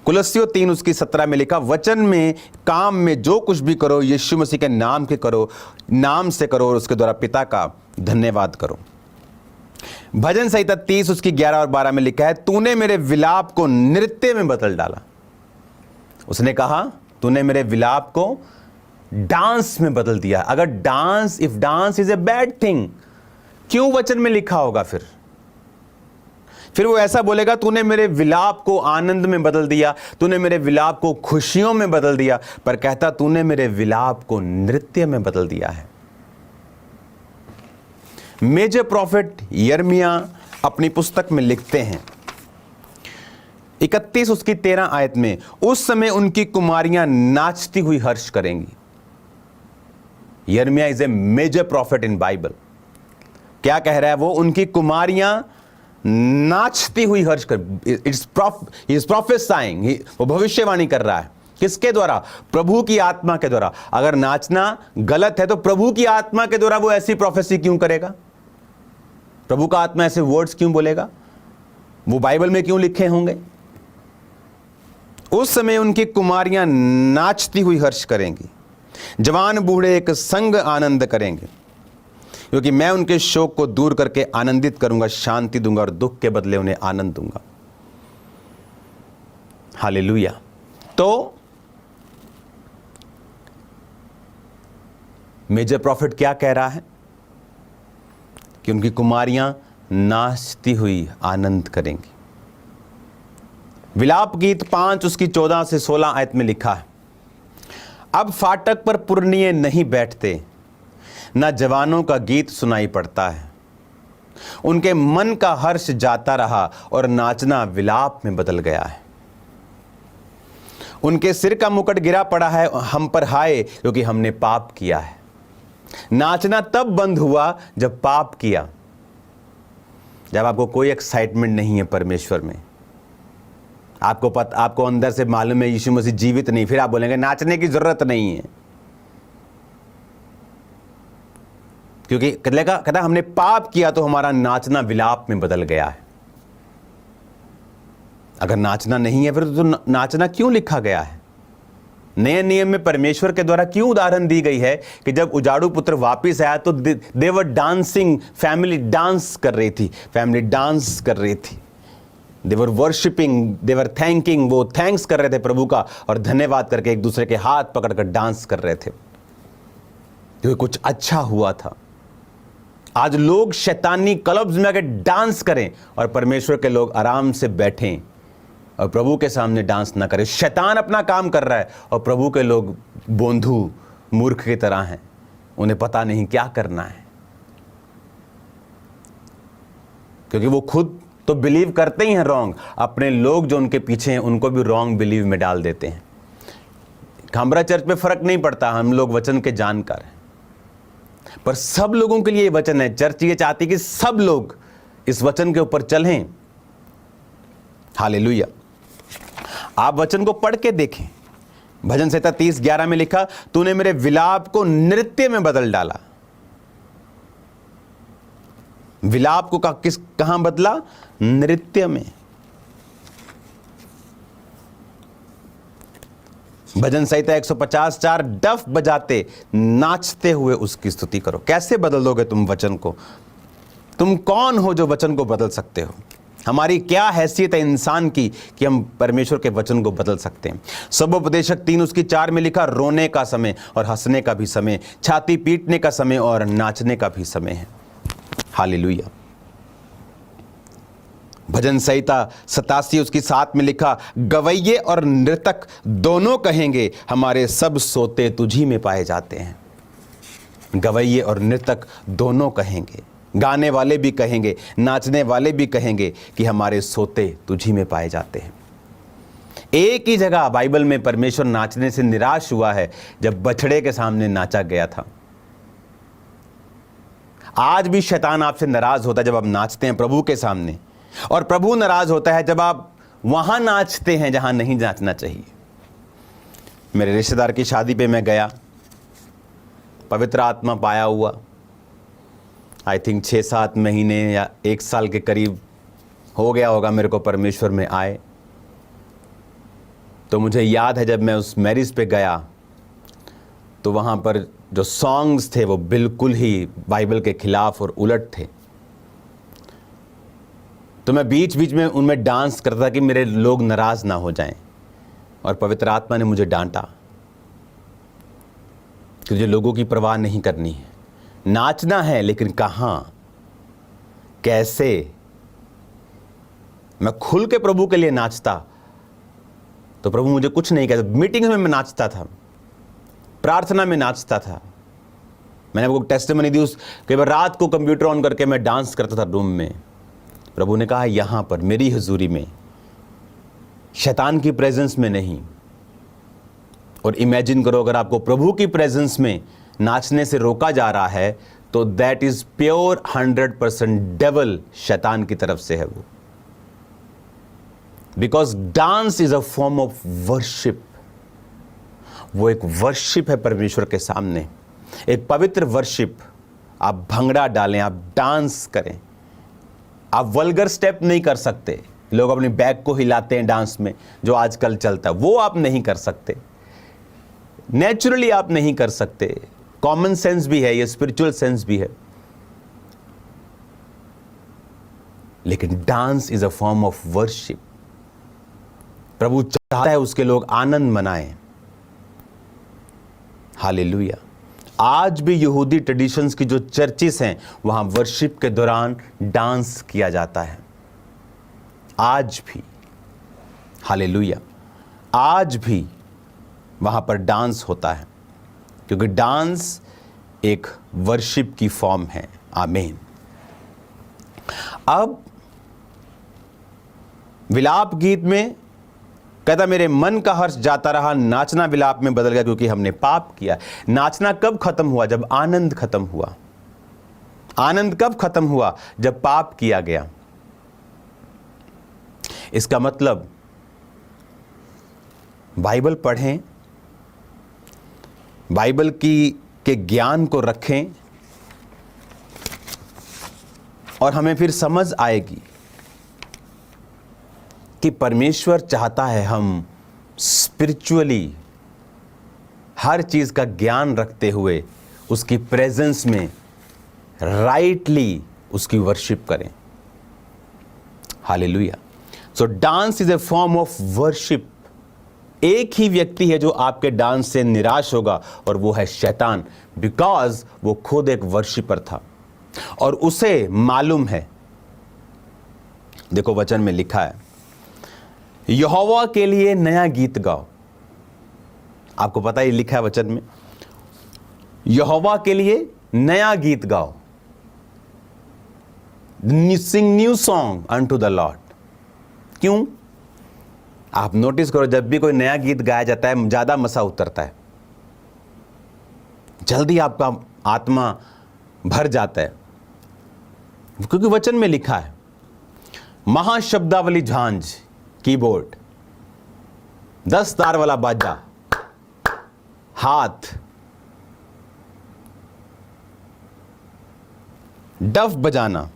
कुलस्सियों 3 उसकी 17 में लिखा, वचन में, काम में जो कुछ भी करो यीशु मसीह के नाम से करो और उसके द्वारा पिता का धन्यवाद करो। भजन संहिता 30 उसकी 11 और 12 में लिखा है, तूने मेरे विलाप को नृत्य में बदल डाला। उसने कहा, तूने मेरे विलाप को डांस में बदल दिया। अगर if dance is a bad thing, क्यों वचन में लिखा होगा? फिर वो ऐसा बोलेगा, तूने मेरे विलाप को आनंद में बदल दिया, तूने मेरे विलाप को खुशियों में बदल दिया। पर कहता, तूने मेरे विलाप को नृत्य में बदल दिया है। मेजर प्रॉफिट यिर्मयाह अपनी पुस्तक में लिखते हैं, 31 उसकी 13 आयत में, उस समय उनकी कुमारियां नाचती हुई हर्ष करेंगी। यिर्मयाह is a major prophet in Bible. क्या कह रहा है वो? उनकी कुमारियां नाचती हुई हर्ष कर, इज प्रोफेसाइंग, वो भविष्यवाणी कर रहा है। किसके द्वारा? प्रभु की आत्मा के द्वारा। अगर नाचना गलत है तो प्रभु की आत्मा के द्वारा वो ऐसी प्रोफेसी क्यों करेगा? प्रभु का आत्मा ऐसे वर्ड्स क्यों बोलेगा? वो बाइबल में क्यों लिखे होंगे? उस समय उनकी कुमारियां नाचती हुई हर्ष करेंगी, जवान बूढ़े एक संग आनंद करेंगे, क्योंकि मैं उनके शोक को दूर करके आनंदित करूंगा, शांति दूंगा और दुख के बदले उन्हें आनंद दूंगा। हालेलुया। तो मेजर प्रॉफिट क्या कह रहा है? कि उनकी कुमारियां नाचती हुई आनंद करेंगी। विलाप गीत 5 उसकी 14 से 16 आयत में लिखा है, अब फाटक पर पुरनिये नहीं बैठते, न जवानों का गीत सुनाई पड़ता है। उनके मन का हर्ष जाता रहा और नाचना विलाप में बदल गया है। उनके सिर का मुकुट गिरा पड़ा है हम पर, हाय, क्योंकि हमने पाप किया है। नाचना तब बंद हुआ जब पाप किया, जब आपको कोई एक्साइटमेंट नहीं है परमेश्वर में, आपको अंदर से मालूम है यीशु मसीह जीवित नहीं, फिर आप बोलेंगे नाचने की जरूरत नहीं है, क्योंकि कहता हमने पाप किया तो हमारा नाचना विलाप में बदल गया है। अगर नाचना नहीं है फिर तो नाचना क्यों लिखा गया है? नए नियम में परमेश्वर के द्वारा क्यों उदाहरण दी गई है कि जब उजाड़ू पुत्र वापिस आया तो दे वर डांसिंग, फैमिली डांस कर रही थी, फैमिली डांस कर रही थी, दे वर वर्शिपिंग, दे वर थैंकिंग, वो थैंक्स कर रहे थे प्रभु का और धन्यवाद करके एक दूसरे के हाथ पकड़कर डांस कर रहे थे, क्योंकि कुछ अच्छा हुआ था। आज लोग शैतानी क्लब्स में आकर डांस करें और परमेश्वर के लोग आराम से बैठें और प्रभु के सामने डांस ना करें। शैतान अपना काम कर रहा है और प्रभु के लोग बोंधू मूर्ख की तरह हैं, उन्हें पता नहीं क्या करना है, क्योंकि वो खुद तो बिलीव करते ही हैं रॉन्ग, अपने लोग जो उनके पीछे हैं उनको भी रॉन्ग बिलीव में डाल देते हैं। खामरा चर्च में फर्क नहीं पड़ता, हम लोग वचन के जानकार हैं, पर सब लोगों के लिए वचन है। चर्च ये चाहती कि सब लोग इस वचन के ऊपर चलें। हालेलुया। आप वचन को पढ़ के देखें। भजन संहिता 30:11 में लिखा, तूने मेरे विलाप को नृत्य में बदल डाला। विलाप को कहां बदला? नृत्य में। भजन संहिता 150:4, डफ बजाते नाचते हुए उसकी स्तुति करो। कैसे बदल दोगे तुम वचन को? तुम कौन हो जो वचन को बदल सकते हो? हमारी क्या हैसियत है इंसान की कि हम परमेश्वर के वचन को बदल सकते हैं? सबोपदेशक 3 उसकी 4 में लिखा, रोने का समय और हंसने का भी समय, छाती पीटने का समय और नाचने का भी समय है। हालेलुया। भजन संहिता 87 उसकी 7 में लिखा, गवैये और नृतक दोनों कहेंगे, हमारे सब सोते तुझी में पाए जाते हैं। गवैये और नृतक दोनों कहेंगे, गाने वाले भी कहेंगे, नाचने वाले भी कहेंगे कि हमारे सोते तुझी में पाए जाते हैं। एक ही जगह बाइबल में परमेश्वर नाचने से निराश हुआ है, जब बछड़े के सामने नाचा गया था। आज भी शैतान आपसे नाराज होता है जब आप नाचते हैं प्रभु के सामने, और प्रभु नाराज होता है जब आप वहां नाचते हैं जहां नहीं नाचना चाहिए। मेरे रिश्तेदार की शादी पे मैं गया, पवित्र आत्मा पाया हुआ, आई थिंक 6-7 महीने या 1 साल के करीब हो गया होगा मेरे को परमेश्वर में आए। तो मुझे याद है जब मैं उस मैरिज पे गया तो वहाँ पर जो सॉन्ग्स थे वो बिल्कुल ही बाइबल के खिलाफ और उलट थे। तो मैं बीच बीच में उनमें डांस करता कि मेरे लोग नाराज ना हो जाएं, और पवित्र आत्मा ने मुझे डांटा कि तुझे लोगों की परवाह नहीं करनी है, नाचना है, लेकिन कहाँ, कैसे? मैं खुल के प्रभु के लिए नाचता तो प्रभु मुझे कुछ नहीं कहता। मीटिंग में मैं नाचता था, प्रार्थना में नाचता था। मैंने आपको टेस्टिमनी दी, उस कई बार रात को कंप्यूटर ऑन करके मैं डांस करता था रूम में। प्रभु ने कहा यहाँ पर मेरी हुजूरी में शैतान की प्रेजेंस में नहीं। और इमेजिन करो अगर आपको प्रभु की प्रेजेंस में नाचने से रोका जा रहा है तो दैट इज प्योर 100% डेवल, शैतान की तरफ से है वो। Because dance is a form of worship. वो एक वर्शिप है परमेश्वर के सामने, एक पवित्र वर्शिप। आप भंगड़ा डालें, आप डांस करें, आप वल्गर स्टेप नहीं कर सकते। लोग अपनी बैक को हिलाते हैं डांस में, जो आजकल चलता है, वो आप नहीं कर सकते। नेचुरली आप नहीं कर सकते। कॉमन सेंस भी है, ये स्पिरिचुअल सेंस भी है। लेकिन dance is a form of worship. प्रभु चाहता है उसके लोग आनंद मनाएं। हालेलुया। आज भी यहूदी ट्रेडिशंस की जो चर्चेस हैं वहां वर्शिप के दौरान डांस किया जाता है। आज भी, हालेलुया, आज भी वहां पर डांस होता है, क्योंकि डांस एक वर्शिप की फॉर्म है। आमीन। अब विलाप गीत में कहता मेरे मन का हर्ष जाता रहा, नाचना विलाप में बदल गया क्योंकि हमने पाप किया। नाचना कब खत्म हुआ? जब आनंद खत्म हुआ। आनंद कब खत्म हुआ? जब पाप किया गया। इसका मतलब बाइबल पढ़ें, बाइबल के ज्ञान को रखें और हमें फिर समझ आएगी कि परमेश्वर चाहता है हम स्पिरिचुअली हर चीज का ज्ञान रखते हुए उसकी प्रेजेंस में राइटली उसकी वर्शिप करें। Hallelujah. So dance is a form of worship. एक ही व्यक्ति है जो आपके डांस से निराश होगा और वो है शैतान, बिकॉज वो खुद एक वर्शिपर था और उसे मालूम है। देखो वचन में लिखा है, यहोवा के लिए नया गीत गाओ। आपको पता है लिखा है वचन में, यहोवा के लिए नया गीत गाओ। Sing new song unto the lord. क्यों? आप नोटिस करो, जब भी कोई नया गीत गाया जाता है ज्यादा मजा उतरता है, जल्दी आपका आत्मा भर जाता है, क्योंकि वचन में लिखा है, महाशब्दावली झांझ, कीबोर्ड, 10 तार वाला बाजा, हाथ, डफ बजाना,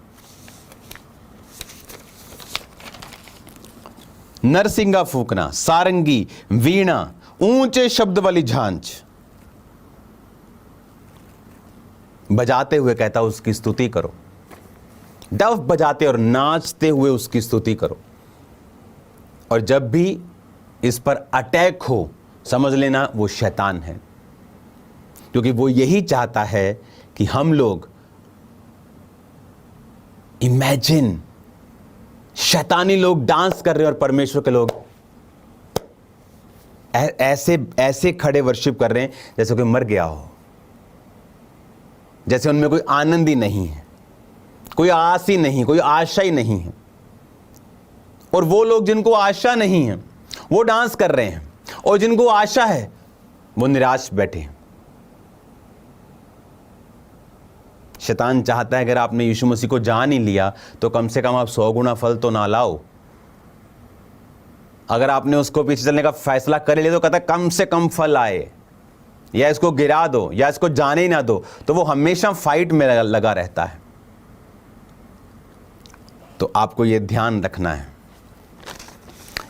नरसिंगा फूकना, सारंगी, वीणा, ऊंचे शब्द वाली झांझ बजाते हुए कहता उसकी स्तुति करो। डफ बजाते और नाचते हुए उसकी स्तुति करो। और जब भी इस पर अटैक हो, समझ लेना वो शैतान है, क्योंकि वो यही चाहता है कि हम लोग इमेजिन, शैतानी लोग डांस कर रहे हैं और परमेश्वर के लोग ऐसे खड़े वर्शिप कर रहे हैं जैसे कोई मर गया हो, जैसे उनमें कोई आनंद ही नहीं है, कोई आस ही नहीं, कोई आशा ही नहीं है। और वो लोग जिनको आशा नहीं है वो डांस कर रहे हैं, और जिनको आशा है वो निराश बैठे हैं। शैतान चाहता है अगर आपने यीशु मसीह को जान ही लिया तो कम से कम आप 100 गुना फल तो ना लाओ। अगर आपने उसको पीछे चलने का फैसला कर लिया तो कहता है कम से कम फल आए, या इसको गिरा दो, या इसको जाने ही ना दो। तो वो हमेशा फाइट में लगा रहता है। तो आपको यह ध्यान रखना है।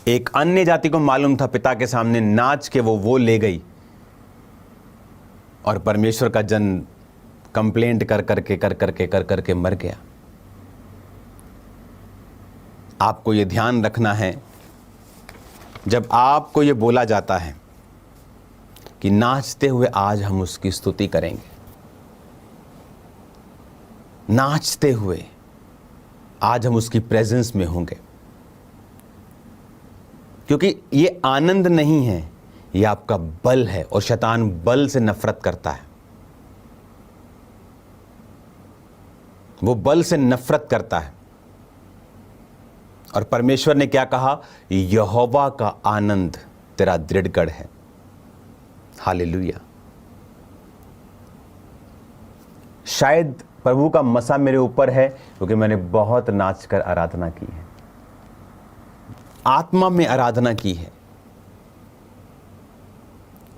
एक अन्य जाति को मालूम था पिता के सामने नाच के वो ले गई, और परमेश्वर का जन कंप्लेंट कर करके मर गया। आपको यह ध्यान रखना है, जब आपको यह बोला जाता है कि नाचते हुए आज हम उसकी स्तुति करेंगे, नाचते हुए आज हम उसकी प्रेजेंस में होंगे, क्योंकि ये आनंद नहीं है, ये आपका बल है, और शैतान बल से नफरत करता है। वो बल से नफरत करता है, और परमेश्वर ने क्या कहा? यहोवा का आनंद तेरा दृढ़गढ़ है। हालेलुया। शायद प्रभु का मसा मेरे ऊपर है क्योंकि मैंने बहुत नाच कर आराधना की है, आत्मा में आराधना की है,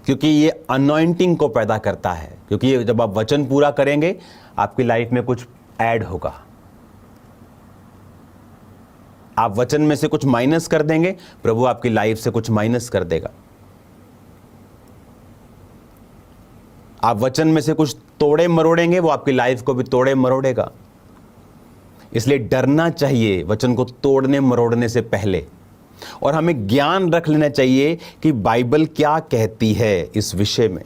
क्योंकि ये अनॉइंटिंग को पैदा करता है। क्योंकि ये जब आप वचन पूरा करेंगे आपकी लाइफ में कुछ ऐड होगा। आप वचन में से कुछ माइनस कर देंगे, प्रभु आपकी लाइफ से कुछ माइनस कर देगा। आप वचन में से कुछ तोड़े मरोड़ेंगे, वो आपकी लाइफ को भी तोड़े मरोड़ेगा। इसलिए डरना चाहिए वचन को तोड़ने मरोड़ने से पहले, और हमें ज्ञान रख लेना चाहिए कि बाइबल क्या कहती है इस विषय में।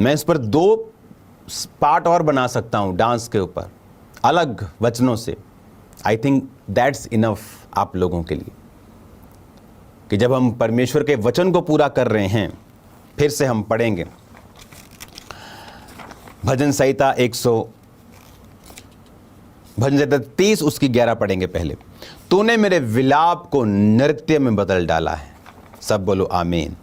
मैं इस पर 2 पार्ट और बना सकता हूं, डांस के ऊपर अलग वचनों से। आई थिंक दैट्स इनफ आप लोगों के लिए, कि जब हम परमेश्वर के वचन को पूरा कर रहे हैं, फिर से हम पढ़ेंगे भजन संहिता 30 उसकी 11 पढ़ेंगे पहले। तूने मेरे विलाप को नृत्य में बदल डाला है। सब बोलो आमीन।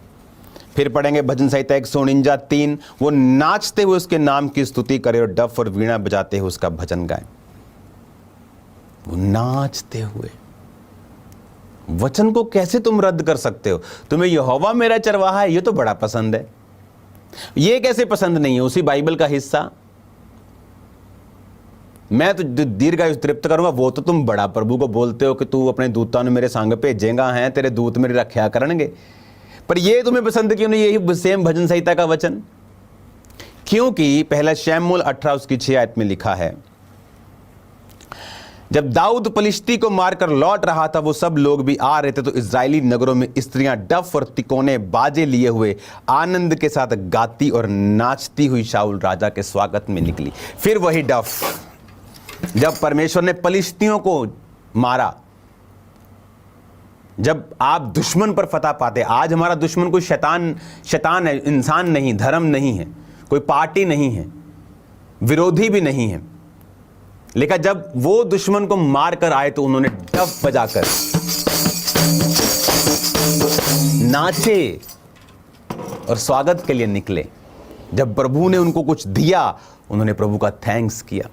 फिर पढ़ेंगे भजन संहिता 149:3, वो नाचते हुए उसके नाम की स्तुति करे और डफ और वीणा बजाते हुए उसका भजन गाए। वो नाचते हुए, वचन को कैसे तुम रद्द कर सकते हो? तुम्हें यहोवा मेरा चरवाहा है, ये तो बड़ा पसंद है, ये कैसे पसंद नहीं है? उसी बाइबल का हिस्सा। मैं तो दीर्घायु तृप्त करूंगा, वो तो तुम बड़ा प्रभु को बोलते हो कि तू अपने दूतों ने मेरे संग भेजेगा, हैं तेरे दूत मेरी रक्षा करेंगे, पर ये तुम्हें पसंद क्यों नहीं? यही सेम भजन संहिता का वचन। क्योंकि पहला शमूएल 18 उसकी 6 आयत में लिखा है, जब दाऊद पलिश्ती को मारकर लौट रहा था, वो सब लोग भी आ रहे थे, तो इजरायली नगरों में स्त्रियां डफ और तिकोने बाजे लिए हुए आनंद के साथ गाती और नाचती हुई शाऊल राजा के स्वागत में निकली। फिर वही डफ, जब परमेश्वर ने पलिश्तियों को मारा, जब आप दुश्मन पर फतह पाते। आज हमारा दुश्मन कोई शैतान है, इंसान नहीं, धर्म नहीं है, कोई पार्टी नहीं है, विरोधी भी नहीं है। लेकिन जब वो दुश्मन को मार कर आए तो उन्होंने डफ बजाकर नाचे और स्वागत के लिए निकले। जब प्रभु ने उनको कुछ दिया, उन्होंने प्रभु का थैंक्स किया।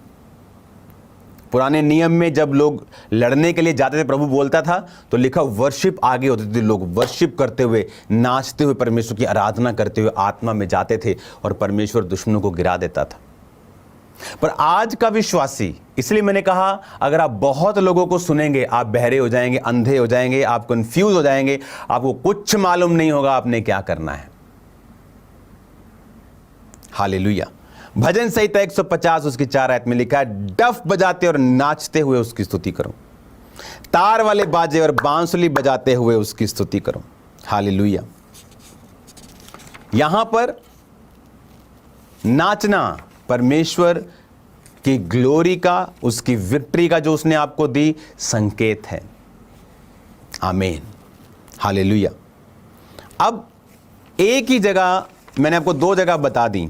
पुराने नियम में जब लोग लड़ने के लिए जाते थे, प्रभु बोलता था तो लिखा वर्शिप आगे होती थी। लोग वर्शिप करते हुए, नाचते हुए, परमेश्वर की आराधना करते हुए आत्मा में जाते थे और परमेश्वर दुश्मनों को गिरा देता था। पर आज का विश्वासी, इसलिए मैंने कहा अगर आप बहुत लोगों को सुनेंगे, आप बहरे हो जाएंगे, अंधे हो जाएंगे, आप कंफ्यूज हो जाएंगे, आपको कुछ मालूम नहीं होगा आपने क्या करना है। हालेलुया। भजन संहिता 150 उसकी 4 आयत में लिखा है, डफ बजाते और नाचते हुए उसकी स्तुति करो, तार वाले बाजे और बांसुरी बजाते हुए उसकी स्तुति करो। हालेलुया। यहां पर नाचना परमेश्वर की ग्लोरी का, उसकी विक्ट्री का जो उसने आपको दी, संकेत है। आमीन। हालेलुया। अब एक ही जगह, मैंने आपको 2 जगह बता दी,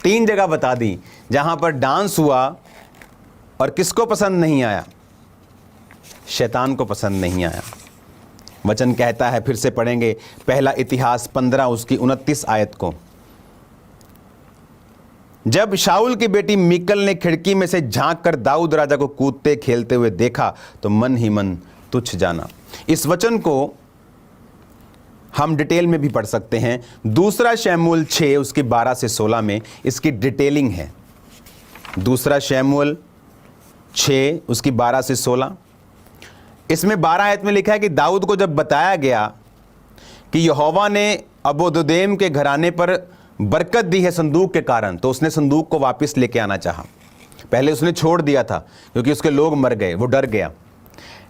3 जगह बता दी जहां पर डांस हुआ और किसको पसंद नहीं आया? शैतान को पसंद नहीं आया। वचन कहता है, फिर से पढ़ेंगे पहला इतिहास 15 उसकी 29 आयत को, जब शाऊल की बेटी मीकल ने खिड़की में से झांक कर दाऊद राजा को कूदते खेलते हुए देखा तो मन ही मन तुच्छ जाना। इस वचन को हम डिटेल में भी पढ़ सकते हैं। दूसरा शमूएल 6 उसकी 12 से 16 में इसकी डिटेलिंग है। दूसरा शमूएल 6 उसकी 12 से 16, इसमें 12 आयत में लिखा है कि दाऊद को जब बताया गया कि यहोवा ने अबोदेम के घराने पर बरकत दी है संदूक के कारण, तो उसने संदूक को वापस लेके आना चाहा। पहले उसने छोड़ दिया था क्योंकि उसके लोग मर गए, वो डर गया।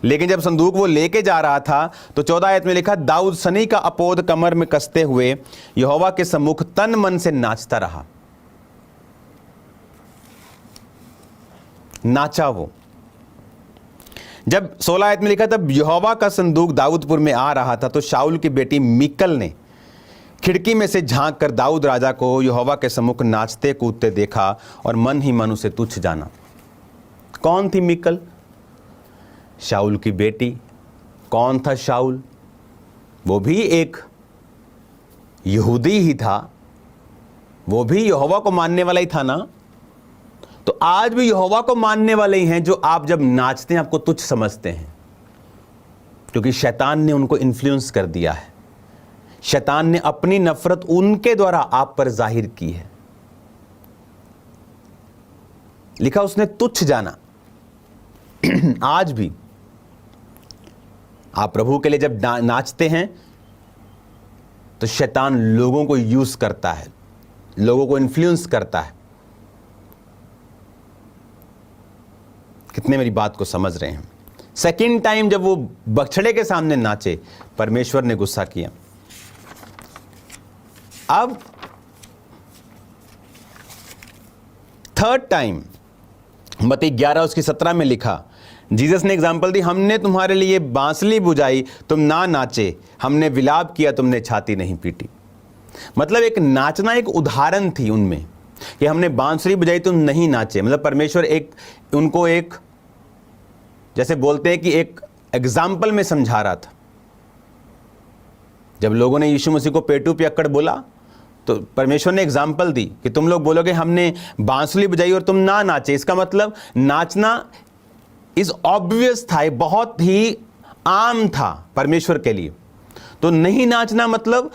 लेकिन जब संदूक वो लेके जा रहा था तो 14 आयत में लिखा, दाऊद सनी का अपोद कमर में कसते हुए यहोवा के सम्मुख तन मन से नाचता रहा। नाचा वो। जब 16 आयत में लिखा, तब यहोवा का संदूक दाऊदपुर में आ रहा था तो शाऊल की बेटी मीकल ने खिड़की में से झांक कर दाऊद राजा को यहोवा के सम्मुख नाचते कूदते देखा और मन ही मन उसे तुच्छ जाना। कौन थी मीकल? शाऊल की बेटी। कौन था शाऊल? वो भी एक यहूदी ही था, वो भी यहोवा को मानने वाला ही था ना। तो आज भी यहोवा को मानने वाले ही हैं जो आप जब नाचते हैं आपको तुच्छ समझते हैं, क्योंकि शैतान ने उनको इन्फ्लुएंस कर दिया है। शैतान ने अपनी नफरत उनके द्वारा आप पर जाहिर की है। लिखा उसने तुच्छ जाना। आज भी आप प्रभु के लिए जब नाचते हैं तो शैतान लोगों को यूज करता है, लोगों को इन्फ्लुएंस करता है। कितने मेरी बात को समझ रहे हैं? सेकंड टाइम जब वो बछड़े के सामने नाचे, परमेश्वर ने गुस्सा किया। अब थर्ड टाइम मत्ती 11:17 में लिखा, जीसस ने एग्जाम्पल दी, हमने तुम्हारे लिए बांसुरी बुझाई, तुम ना नाचे, हमने विलाप किया, तुमने छाती नहीं पीटी। मतलब एक नाचना एक उदाहरण थी उनमें कि हमने बांसुरी बुझाई, तुम नहीं नाचे। मतलब परमेश्वर उनको एक, जैसे बोलते हैं कि एक एग्जाम्पल में समझा रहा था। जब लोगों ने यीशु मसीह को पेटू पियक्कड़ बोला तो परमेश्वर ने एग्जाम्पल दी कि तुम लोग बोलोगे हमने बांसुरी बजाई और तुम ना नाचे। इसका मतलब नाचना इज ऑब्वियस था, बहुत ही आम था परमेश्वर के लिए। तो नहीं नाचना मतलब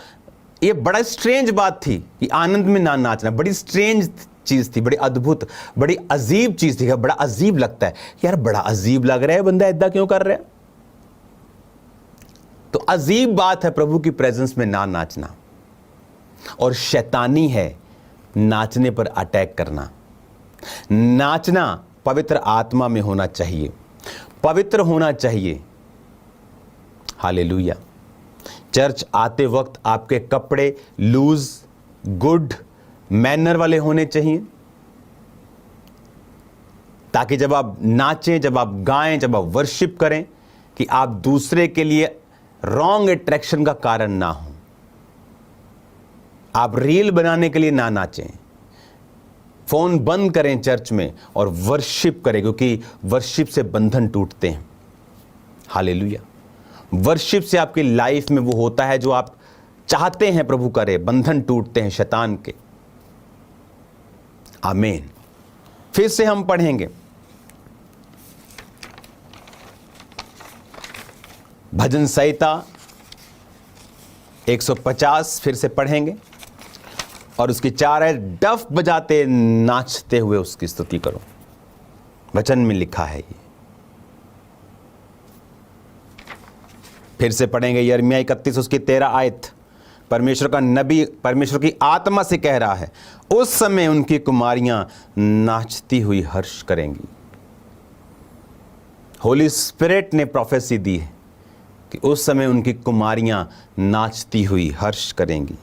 ये बड़ा स्ट्रेंज बात थी कि आनंद में ना नाचना बड़ी स्ट्रेंज चीज थी, बड़ी अद्भुत, बड़ी अजीब चीज थी। बड़ा अजीब लगता है यार, बड़ा अजीब लग रहा है, बंदा ऐसा क्यों कर रहा है। तो अजीब बात है प्रभु की प्रेजेंस में ना नाचना, और शैतानी है नाचने पर अटैक करना। नाचना पवित्र आत्मा में होना चाहिए, पवित्र होना चाहिए। हालेलुया। चर्च आते वक्त आपके कपड़े लूज, गुड मैनर वाले होने चाहिए, ताकि जब आप नाचें, जब आप गाएं, जब आप वर्शिप करें, कि आप दूसरे के लिए रॉन्ग अट्रैक्शन का कारण ना हो। आप रील बनाने के लिए ना नाचें, फोन बंद करें चर्च में और वर्शिप करें, क्योंकि वर्शिप से बंधन टूटते हैं। हालेलुया। वर्शिप से आपकी लाइफ में वो होता है जो आप चाहते हैं प्रभु करे, बंधन टूटते हैं शैतान के। आमीन। फिर से हम पढ़ेंगे भजन संहिता 150, फिर से पढ़ेंगे और उसकी 4 है, डफ बजाते नाचते हुए उसकी स्तुति करो। वचन में लिखा है ये। फिर से पढ़ेंगे यिर्मयाह 31 उसकी 13 आयत। परमेश्वर का नबी परमेश्वर की आत्मा से कह रहा है, उस समय उनकी कुमारियां नाचती हुई हर्ष करेंगी। होली स्पिरिट ने प्रोफेसी दी है कि उस समय उनकी कुमारियां नाचती हुई हर्ष करेंगी,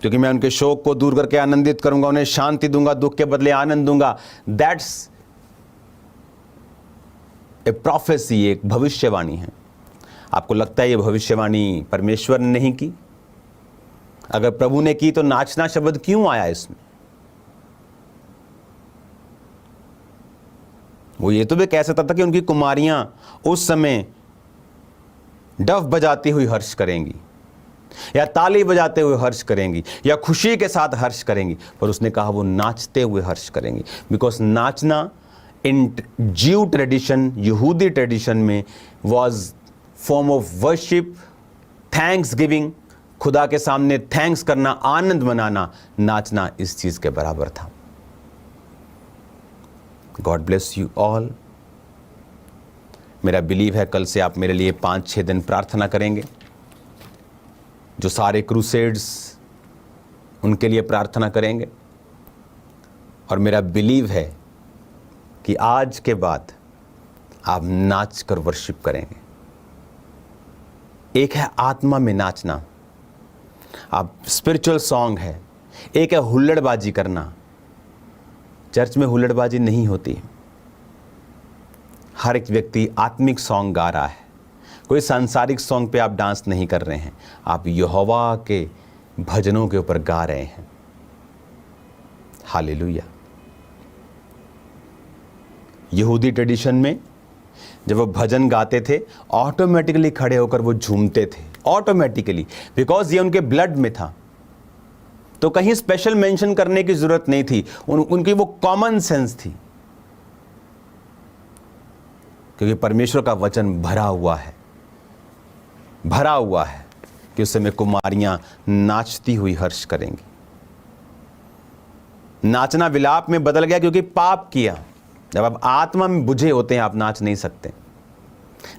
क्योंकि मैं उनके शोक को दूर करके आनंदित करूंगा, उन्हें शांति दूंगा, दुख के बदले आनंद दूंगा। दैट्स ए प्रोफेसी, एक भविष्यवाणी है। आपको लगता है ये भविष्यवाणी परमेश्वर ने नहीं की? अगर प्रभु ने की तो नाचना शब्द क्यों आया इसमें? वो ये तो भी कह सकता था कि उनकी कुमारियां उस समय डफ बजाती हुई हर्ष करेंगी, या ताली बजाते हुए हर्ष करेंगी, या खुशी के साथ हर्ष करेंगी, पर उसने कहा वो नाचते हुए हर्ष करेंगी। बिकॉज नाचना इन ज्यू ट्रेडिशन, यहूदी ट्रेडिशन में was form of worship, thanks giving, खुदा के सामने थैंक्स करना, आनंद मनाना। नाचना इस चीज के बराबर था। God bless you all. मेरा बिलीव है कल से आप मेरे लिए 5-6 दिन प्रार्थना करेंगे। जो सारे क्रूसेड्स उनके लिए प्रार्थना करेंगे, और मेरा बिलीव है कि आज के बाद आप नाच कर वर्शिप करेंगे। एक है आत्मा में नाचना, आप स्पिरिचुअल सॉन्ग है। एक है हुल्लड़बाजी करना। चर्च में हुल्लड़बाजी नहीं होती। हर एक व्यक्ति आत्मिक सॉन्ग गा रहा है। कोई सांसारिक सॉन्ग पे आप डांस नहीं कर रहे हैं, आप यहोवा के भजनों के ऊपर गा रहे हैं। हालेलुया। यहूदी ट्रेडिशन में जब वो भजन गाते थे ऑटोमेटिकली खड़े होकर वो झूमते थे, ऑटोमेटिकली, बिकॉज ये उनके ब्लड में था। तो कहीं स्पेशल मेंशन करने की जरूरत नहीं थी, उनकी वो कॉमन सेंस थी, क्योंकि परमेश्वर का वचन भरा हुआ है कि उस समय कुमारियां नाचती हुई हर्ष करेंगी। नाचना विलाप में बदल गया क्योंकि पाप किया। जब आप आत्मा में बुझे होते हैं आप नाच नहीं सकते।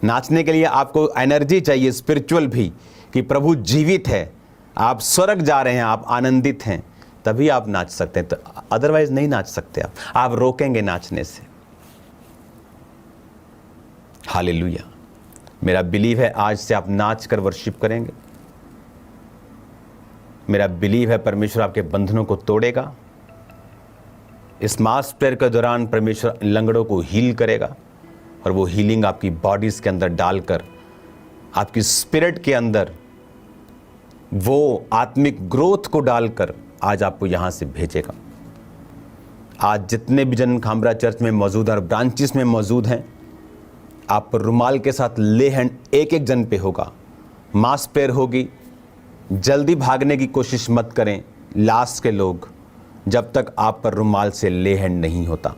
नाचने के लिए आपको एनर्जी चाहिए, स्पिरिचुअल भी, कि प्रभु जीवित है, आप स्वर्ग जा रहे हैं, आप आनंदित हैं, तभी आप नाच सकते हैं। तो अदरवाइज नहीं नाच सकते आप रोकेंगे नाचने से। हालेलुया। मेरा बिलीव है आज से आप नाच कर वर्शिप करेंगे। मेरा बिलीव है परमेश्वर आपके बंधनों को तोड़ेगा। इस मास प्रेयर के दौरान परमेश्वर लंगड़ों को हील करेगा, और वो हीलिंग आपकी बॉडीज के अंदर डालकर आपकी स्पिरिट के अंदर वो आत्मिक ग्रोथ को डालकर आज आपको यहां से भेजेगा। आज जितने भी जन खामरा चर्च में मौजूद और ब्रांचेस में मौजूद हैं, आप रुमाल के साथ ले हैंड एक एक जन पे होगा। मास प्रेयर होगी। जल्दी भागने की कोशिश मत करें, लास्ट के लोग, जब तक आप पर रुमाल से ले हैंड नहीं होता।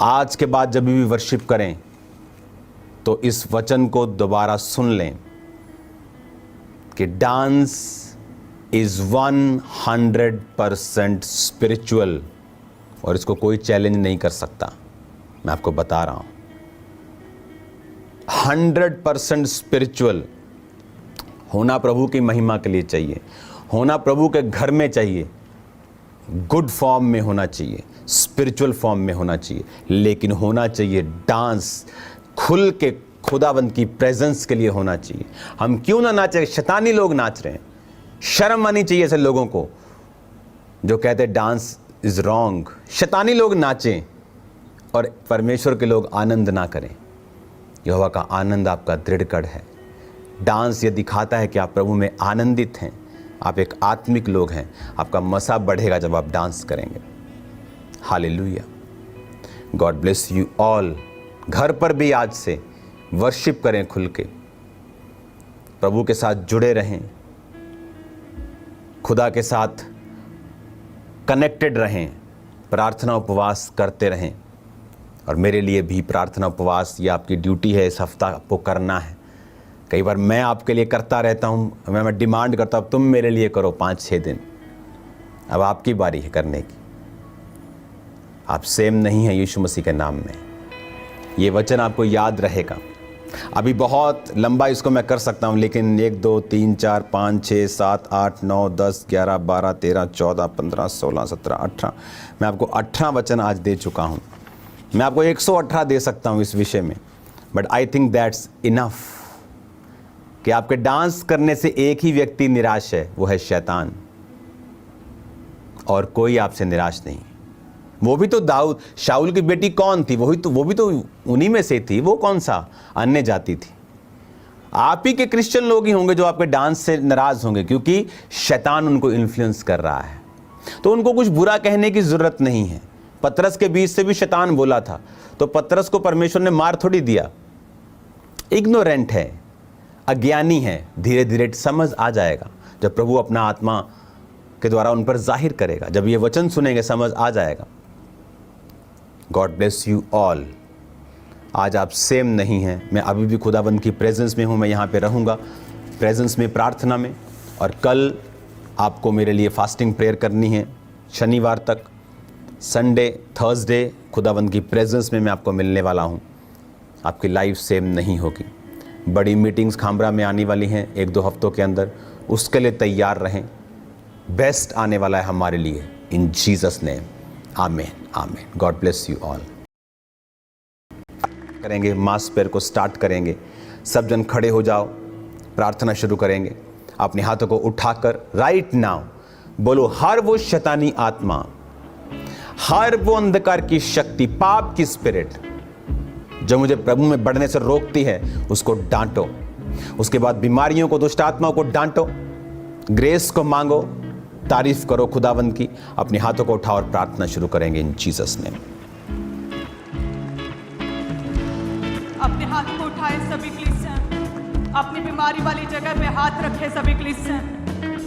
आज के बाद जब भी वर्शिप करें तो इस वचन को दोबारा सुन लें कि डांस इज 100% स्पिरिचुअल, और इसको कोई चैलेंज नहीं कर सकता। मैं आपको बता रहा हूं, 100% स्पिरिचुअल होना प्रभु की महिमा के लिए चाहिए, होना प्रभु के घर में चाहिए, गुड फॉर्म में होना चाहिए, स्पिरिचुअल फॉर्म में होना चाहिए, लेकिन होना चाहिए डांस खुल के खुदाबंद की प्रेजेंस के लिए होना चाहिए। हम क्यों ना नाचें? शैतानी लोग नाच रहे हैं। शर्म आनी चाहिए ऐसे लोगों को जो कहते हैं डांस इज रॉन्ग। शैतानी लोग नाचें और परमेश्वर के लोग आनंद ना करें। यहोवा का आनंद आपका दृढ़ कड़ है। डांस ये दिखाता है कि आप प्रभु में आनंदित हैं, आप एक आत्मिक लोग हैं। आपका मसा बढ़ेगा जब आप डांस करेंगे। Hallelujah. God bless you all. घर पर भी आज से वर्शिप करें खुल के, प्रभु के साथ जुड़े रहें, खुदा के साथ कनेक्टेड रहें, प्रार्थना उपवास करते रहें। और मेरे लिए भी प्रार्थना उपवास ये आपकी ड्यूटी है, इस हफ्ता आपको करना है। कई बार मैं आपके लिए करता रहता हूँ, मैं डिमांड करता हूँ तुम मेरे लिए करो 5-6 दिन। अब आपकी बारी है करने की। आप सेम नहीं हैं यीशु मसीह के नाम में। ये वचन आपको याद रहेगा। अभी बहुत लंबा इसको मैं कर सकता हूँ, लेकिन 1 2 3 4 5 6 7 8 9 10 11 12 13 14 15 16 17 18 मैं आपको 18 वचन आज दे चुका हूँ। मैं आपको 118 दे सकता हूँ इस विषय में, but I think that's enough कि आपके डांस करने से एक ही व्यक्ति निराश है, वो है शैतान, और कोई आपसे निराश नहीं। वो भी तो दाऊद, शाऊल की बेटी कौन थी? वो भी तो उन्हीं में से थी। वो कौन सा अन्य जाति थी? आप ही के क्रिश्चियन लोग ही होंगे जो आपके डांस से नाराज होंगे, क्योंकि शैतान उनको इन्फ्लुएंस कर रहा है। तो उनको कुछ बुरा कहने की जरूरत नहीं है। पतरस के बीच से भी शैतान बोला था, तो पतरस को परमेश्वर ने मार थोड़ी दिया। इग्नोरेंट है, अज्ञानी है। धीरे धीरे समझ आ जाएगा जब प्रभु अपना आत्मा के द्वारा उन पर जाहिर करेगा। जब ये वचन सुनेंगे समझ आ जाएगा। God bless you all. आज आप सेम नहीं हैं। मैं अभी भी खुदाबंद की प्रेजेंस में हूँ। मैं यहाँ पे रहूँगा प्रेजेंस में, प्रार्थना में। और कल आपको मेरे लिए फास्टिंग प्रेयर करनी है शनिवार तक। संडे, थर्सडे खुदाबंद की प्रेजेंस में मैं आपको मिलने वाला हूँ। आपकी लाइफ सेम नहीं होगी। बड़ी मीटिंग्स खामरा में आने वाली हैं 1-2 हफ्तों के अंदर। उसके लिए तैयार रहें। बेस्ट आने वाला है हमारे लिए। इन जीसस नेम, आमीन, आमीन। God bless you all. करेंगे मास प्रेयर को स्टार्ट करेंगे। सब जन खड़े हो जाओ, प्रार्थना शुरू करेंगे। अपने हाथों को उठाकर राइट नाउ बोलो, हर वो शैतानी आत्मा, हर वो अंधकार की शक्ति, पाप की स्पिरिट जो मुझे प्रभु में बढ़ने से रोकती है, उसको डांटो। उसके बाद बीमारियों को, दुष्ट आत्माओं को डांटो। ग्रेस को मांगो, तारीफ करो खुदावंद की। अपने हाथों को उठाओ और प्रार्थना शुरू करेंगे इन जीसस नेम। अपने हाथ को उठाए सभी कलीसिया, अपनी बीमारी वाली जगह पे हाथ रखे सभी कलीसिया।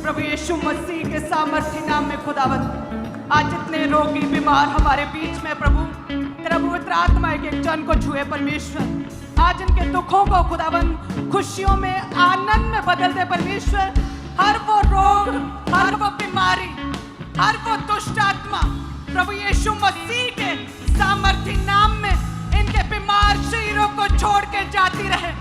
प्रभु यीशु मसीह के सामर्थ्य नाम में खुदावंद, आज जितने रोगी बीमार हमारे बीच में प्रभु, तेरा पवित्र आत्मा एक जन को छुए परमेश्वर। आज इनके दुखों को खुदावंद खुशियों में, आनंद में बदल दे परमेश्वर। हर वो रोग, हर वो बीमारी, हर वो दुष्ट आत्मा प्रभु यीशु मसीह के सामर्थ्य नाम में इनके बीमार शरीरों को छोड़ के जाती रहे।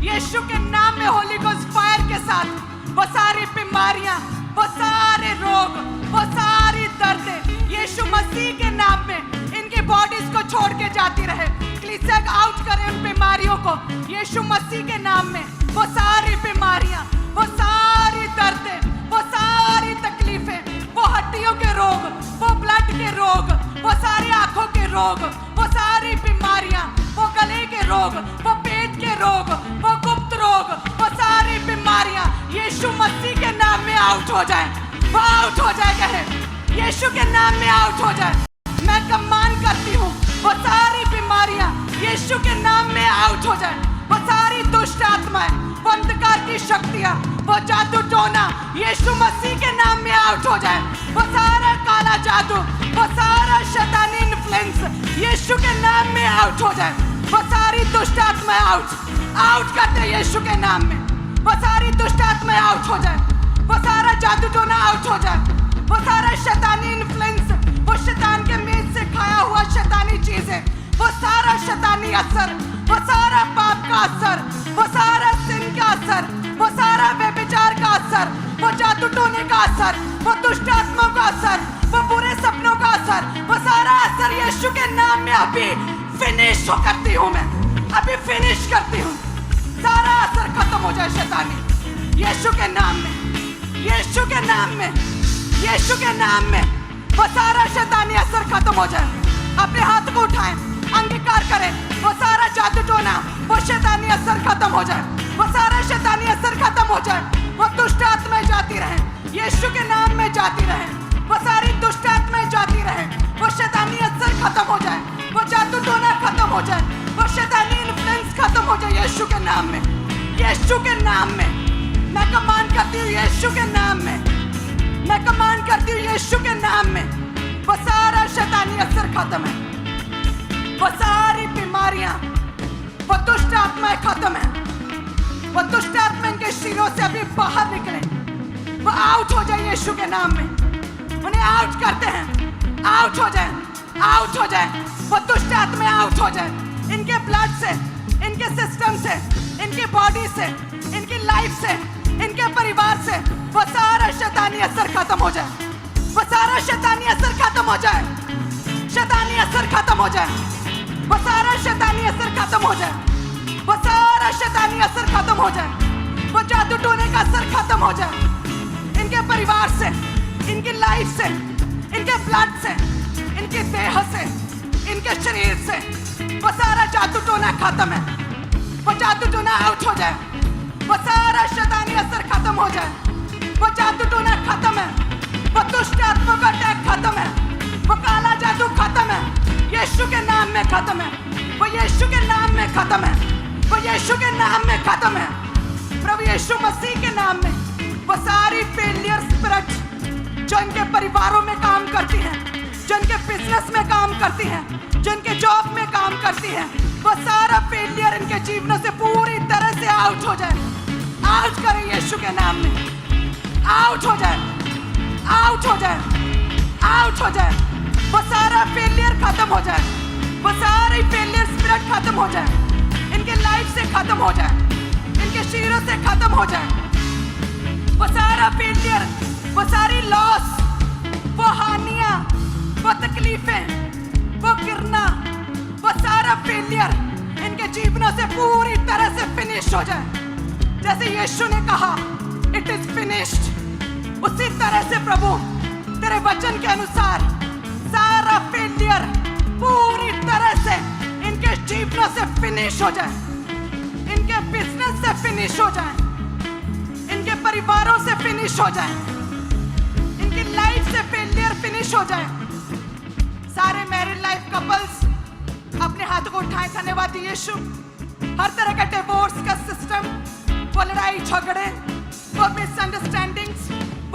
यीशु के नाम में होली गोस्ट फायर के साथ वो सारी बीमारियां, वो सारे रोग, वो सारी दर्दें यीशु मसीह के नाम में इनकी बॉडीज को छोड़ के जाती रहे। कलीसिया आउट करें उन बीमारियों को यीशु मसीह के नाम में। वो सारी बीमारियां, वो सारी दर्दें, वो सारी तकलीफें, वो हड्डियों के रोग, वो ब्लड के रोग, वो सारी आंखों के रोग, वो सारी बीमारियां, वो गले के रोग, वो पेट के रोग, वो गुप्त रोग, वो सारी बीमारियां यीशु मसीह के नाम में आउट हो जाए। वो आउट हो जाए, कहे यीशु के नाम में आउट हो जाए। मैं कमान करती हूँ वो सारी बीमारियां यीशु के नाम में आउट हो जाए। वो सारी दुष्ट आत्माएं, वो अंधकार की शक्तियां, वो जादू टोना यीशु मसीह के नाम में आउट हो जाए। वो सारा काला जादू, वो सारा शैतानी इन्फ्लुएंस यीशु के नाम में आउट हो जाए। वो सारी दुष्ट आत्माएं आउट करते हैं यीशु के नाम में। वो सारी दुष्ट आत्माएं आउट हो जाए। वो सारा जादू टोना आउट हो जाए। वो सारा शैतानी इन्फ्लुएंस, वो शैतान के मेज से खाया हुआ शैतानी चीजें, वो सारा शैतानी असर, वो सारा पाप का असर, वो सारा सिन का असर, वो सारा व्यभिचार का असर, वो जादू टोने का असर, वो दुष्ट आत्माओं का असर, वो बुरे सपनों का असर, वो सारा असर यीशु के नाम में अभी फिनिश करती हूँ। मैं अभी फिनिश करती हूँ। सारा असर खत्म हो जाए शैतानी यीशु के नाम में, यीशु के नाम में, यीशु के नाम में। वो सारा शैतानी असर खत्म हो जाए। अपने हाथ को उठाएं, अंगीकार करें। वो सारा जादू टोना, वो शैतानी असर खत्म हो जाए। वो सारा शैतानी असर खत्म हो जाए। वो दुष्ट आत्माएं जाती रहे, यीशु के नाम में जाती रहे। वो सारी दुष्ट आत्माएं जाती रहे। वो शैतानी असर खत्म हो जाए। वो जादू टोना खत्म हो जाए। वो शैतानी इन्फ्लुएंस खत्म हो जाए यीशु के नाम में, यीशु के नाम में। मैं कमांड करती हूँ यीशु के नाम में, मैं कमांड करती हूँ यीशु के नाम में। वो सारा शैतानी असर खत्म है। वो सारी बीमारियां, वो दुष्ट आत्माएं खत्म है। वो दुष्ट आत्मा इनके शरीरों से अभी बाहर निकले। वो आउट हो जाए यीशु के नाम में। उन्हें आउट करते हैं, आउट हो जाए, आउट हो जाए। वो दुष्ट आत्माएं आउट हो जाए इनके ब्लड से, इनके सिस्टम से, इनकी बॉडी से, इनकी लाइफ से, इनके परिवार से। वो सारा शैतानी असर खत्म हो जाए। वो सारा शैतानी असर खत्म हो जाए। शैतानी असर खत्म हो जाए। वो सारा शैतानी असर खत्म हो जाए। वो सारा शैतानी असर खत्म हो जाए। वो जादू टोने का असर खत्म हो जाए इनके परिवार से, इनकी लाइफ से, इनके ब्लड से, इनके देह से, इनके शरीर से। वो सारा जादू टोना खत्म है। वो जादू टोना आउट हो जाए। वो सारा शैतानी असर खत्म हो जाए। वो जादू टोना खत्म है। वो दुष्ट आत्मा का अटैक खत्म है। वो काला जादू खत्म है यीशु के नाम में, खत्म है। वो यीशु के नाम में खत्म है। वो यीशु के नाम में खत्म है। प्रभु यीशु मसीह के नाम में वो सारी फेलियर स्पिरिट जो इनके परिवारों में काम करती हैं, जो इनके बिजनेस में काम करती हैं, जो इनके जॉब में काम करती हैं, वो सारा फेलियर इनके जीवनों से पूरी तरह से आउट हो जाए। आउट करें यीशु के नाम में। आउट हो जाए, आउट हो जाए, आउट हो जाए। वो सारा फेलियर खत्म हो जाए। वो सारी फेलियर स्पिरिट खत्म हो जाए। इनके लाइफ से खत्म हो जाए। इनके शरीरों से खत्म हो जाए। वो सारा फेलियर, वो सारी लॉस, वो हानियां, वो तकलीफें, वो गिरना, वो सारा फेलियर इनके जीवनों से पूरी तरह से फिनिश हो जाए। जैसे यीशु ने कहा इट इज फिनिश्ड, उसी तरह से प्रभु तेरे वचन के अनुसार सारा फेलियर पूरी तरह से इनके जीवनों से फिनिश हो जाए। इनके बिजनेस से फिनिश हो जाए। इनके परिवारों से फिनिश हो जाए। इनकी लाइफ से फेलियर फिनिश हो जाए। सारे मैरिड लाइफ कपल्स अपने हाथों को उठाएं। धन्यवाद यीशु, हर तरह का डिवोर्स का सिस्टम, वो लड़ाई झगड़े, वो मिसअंडरस्टैंडिंग्स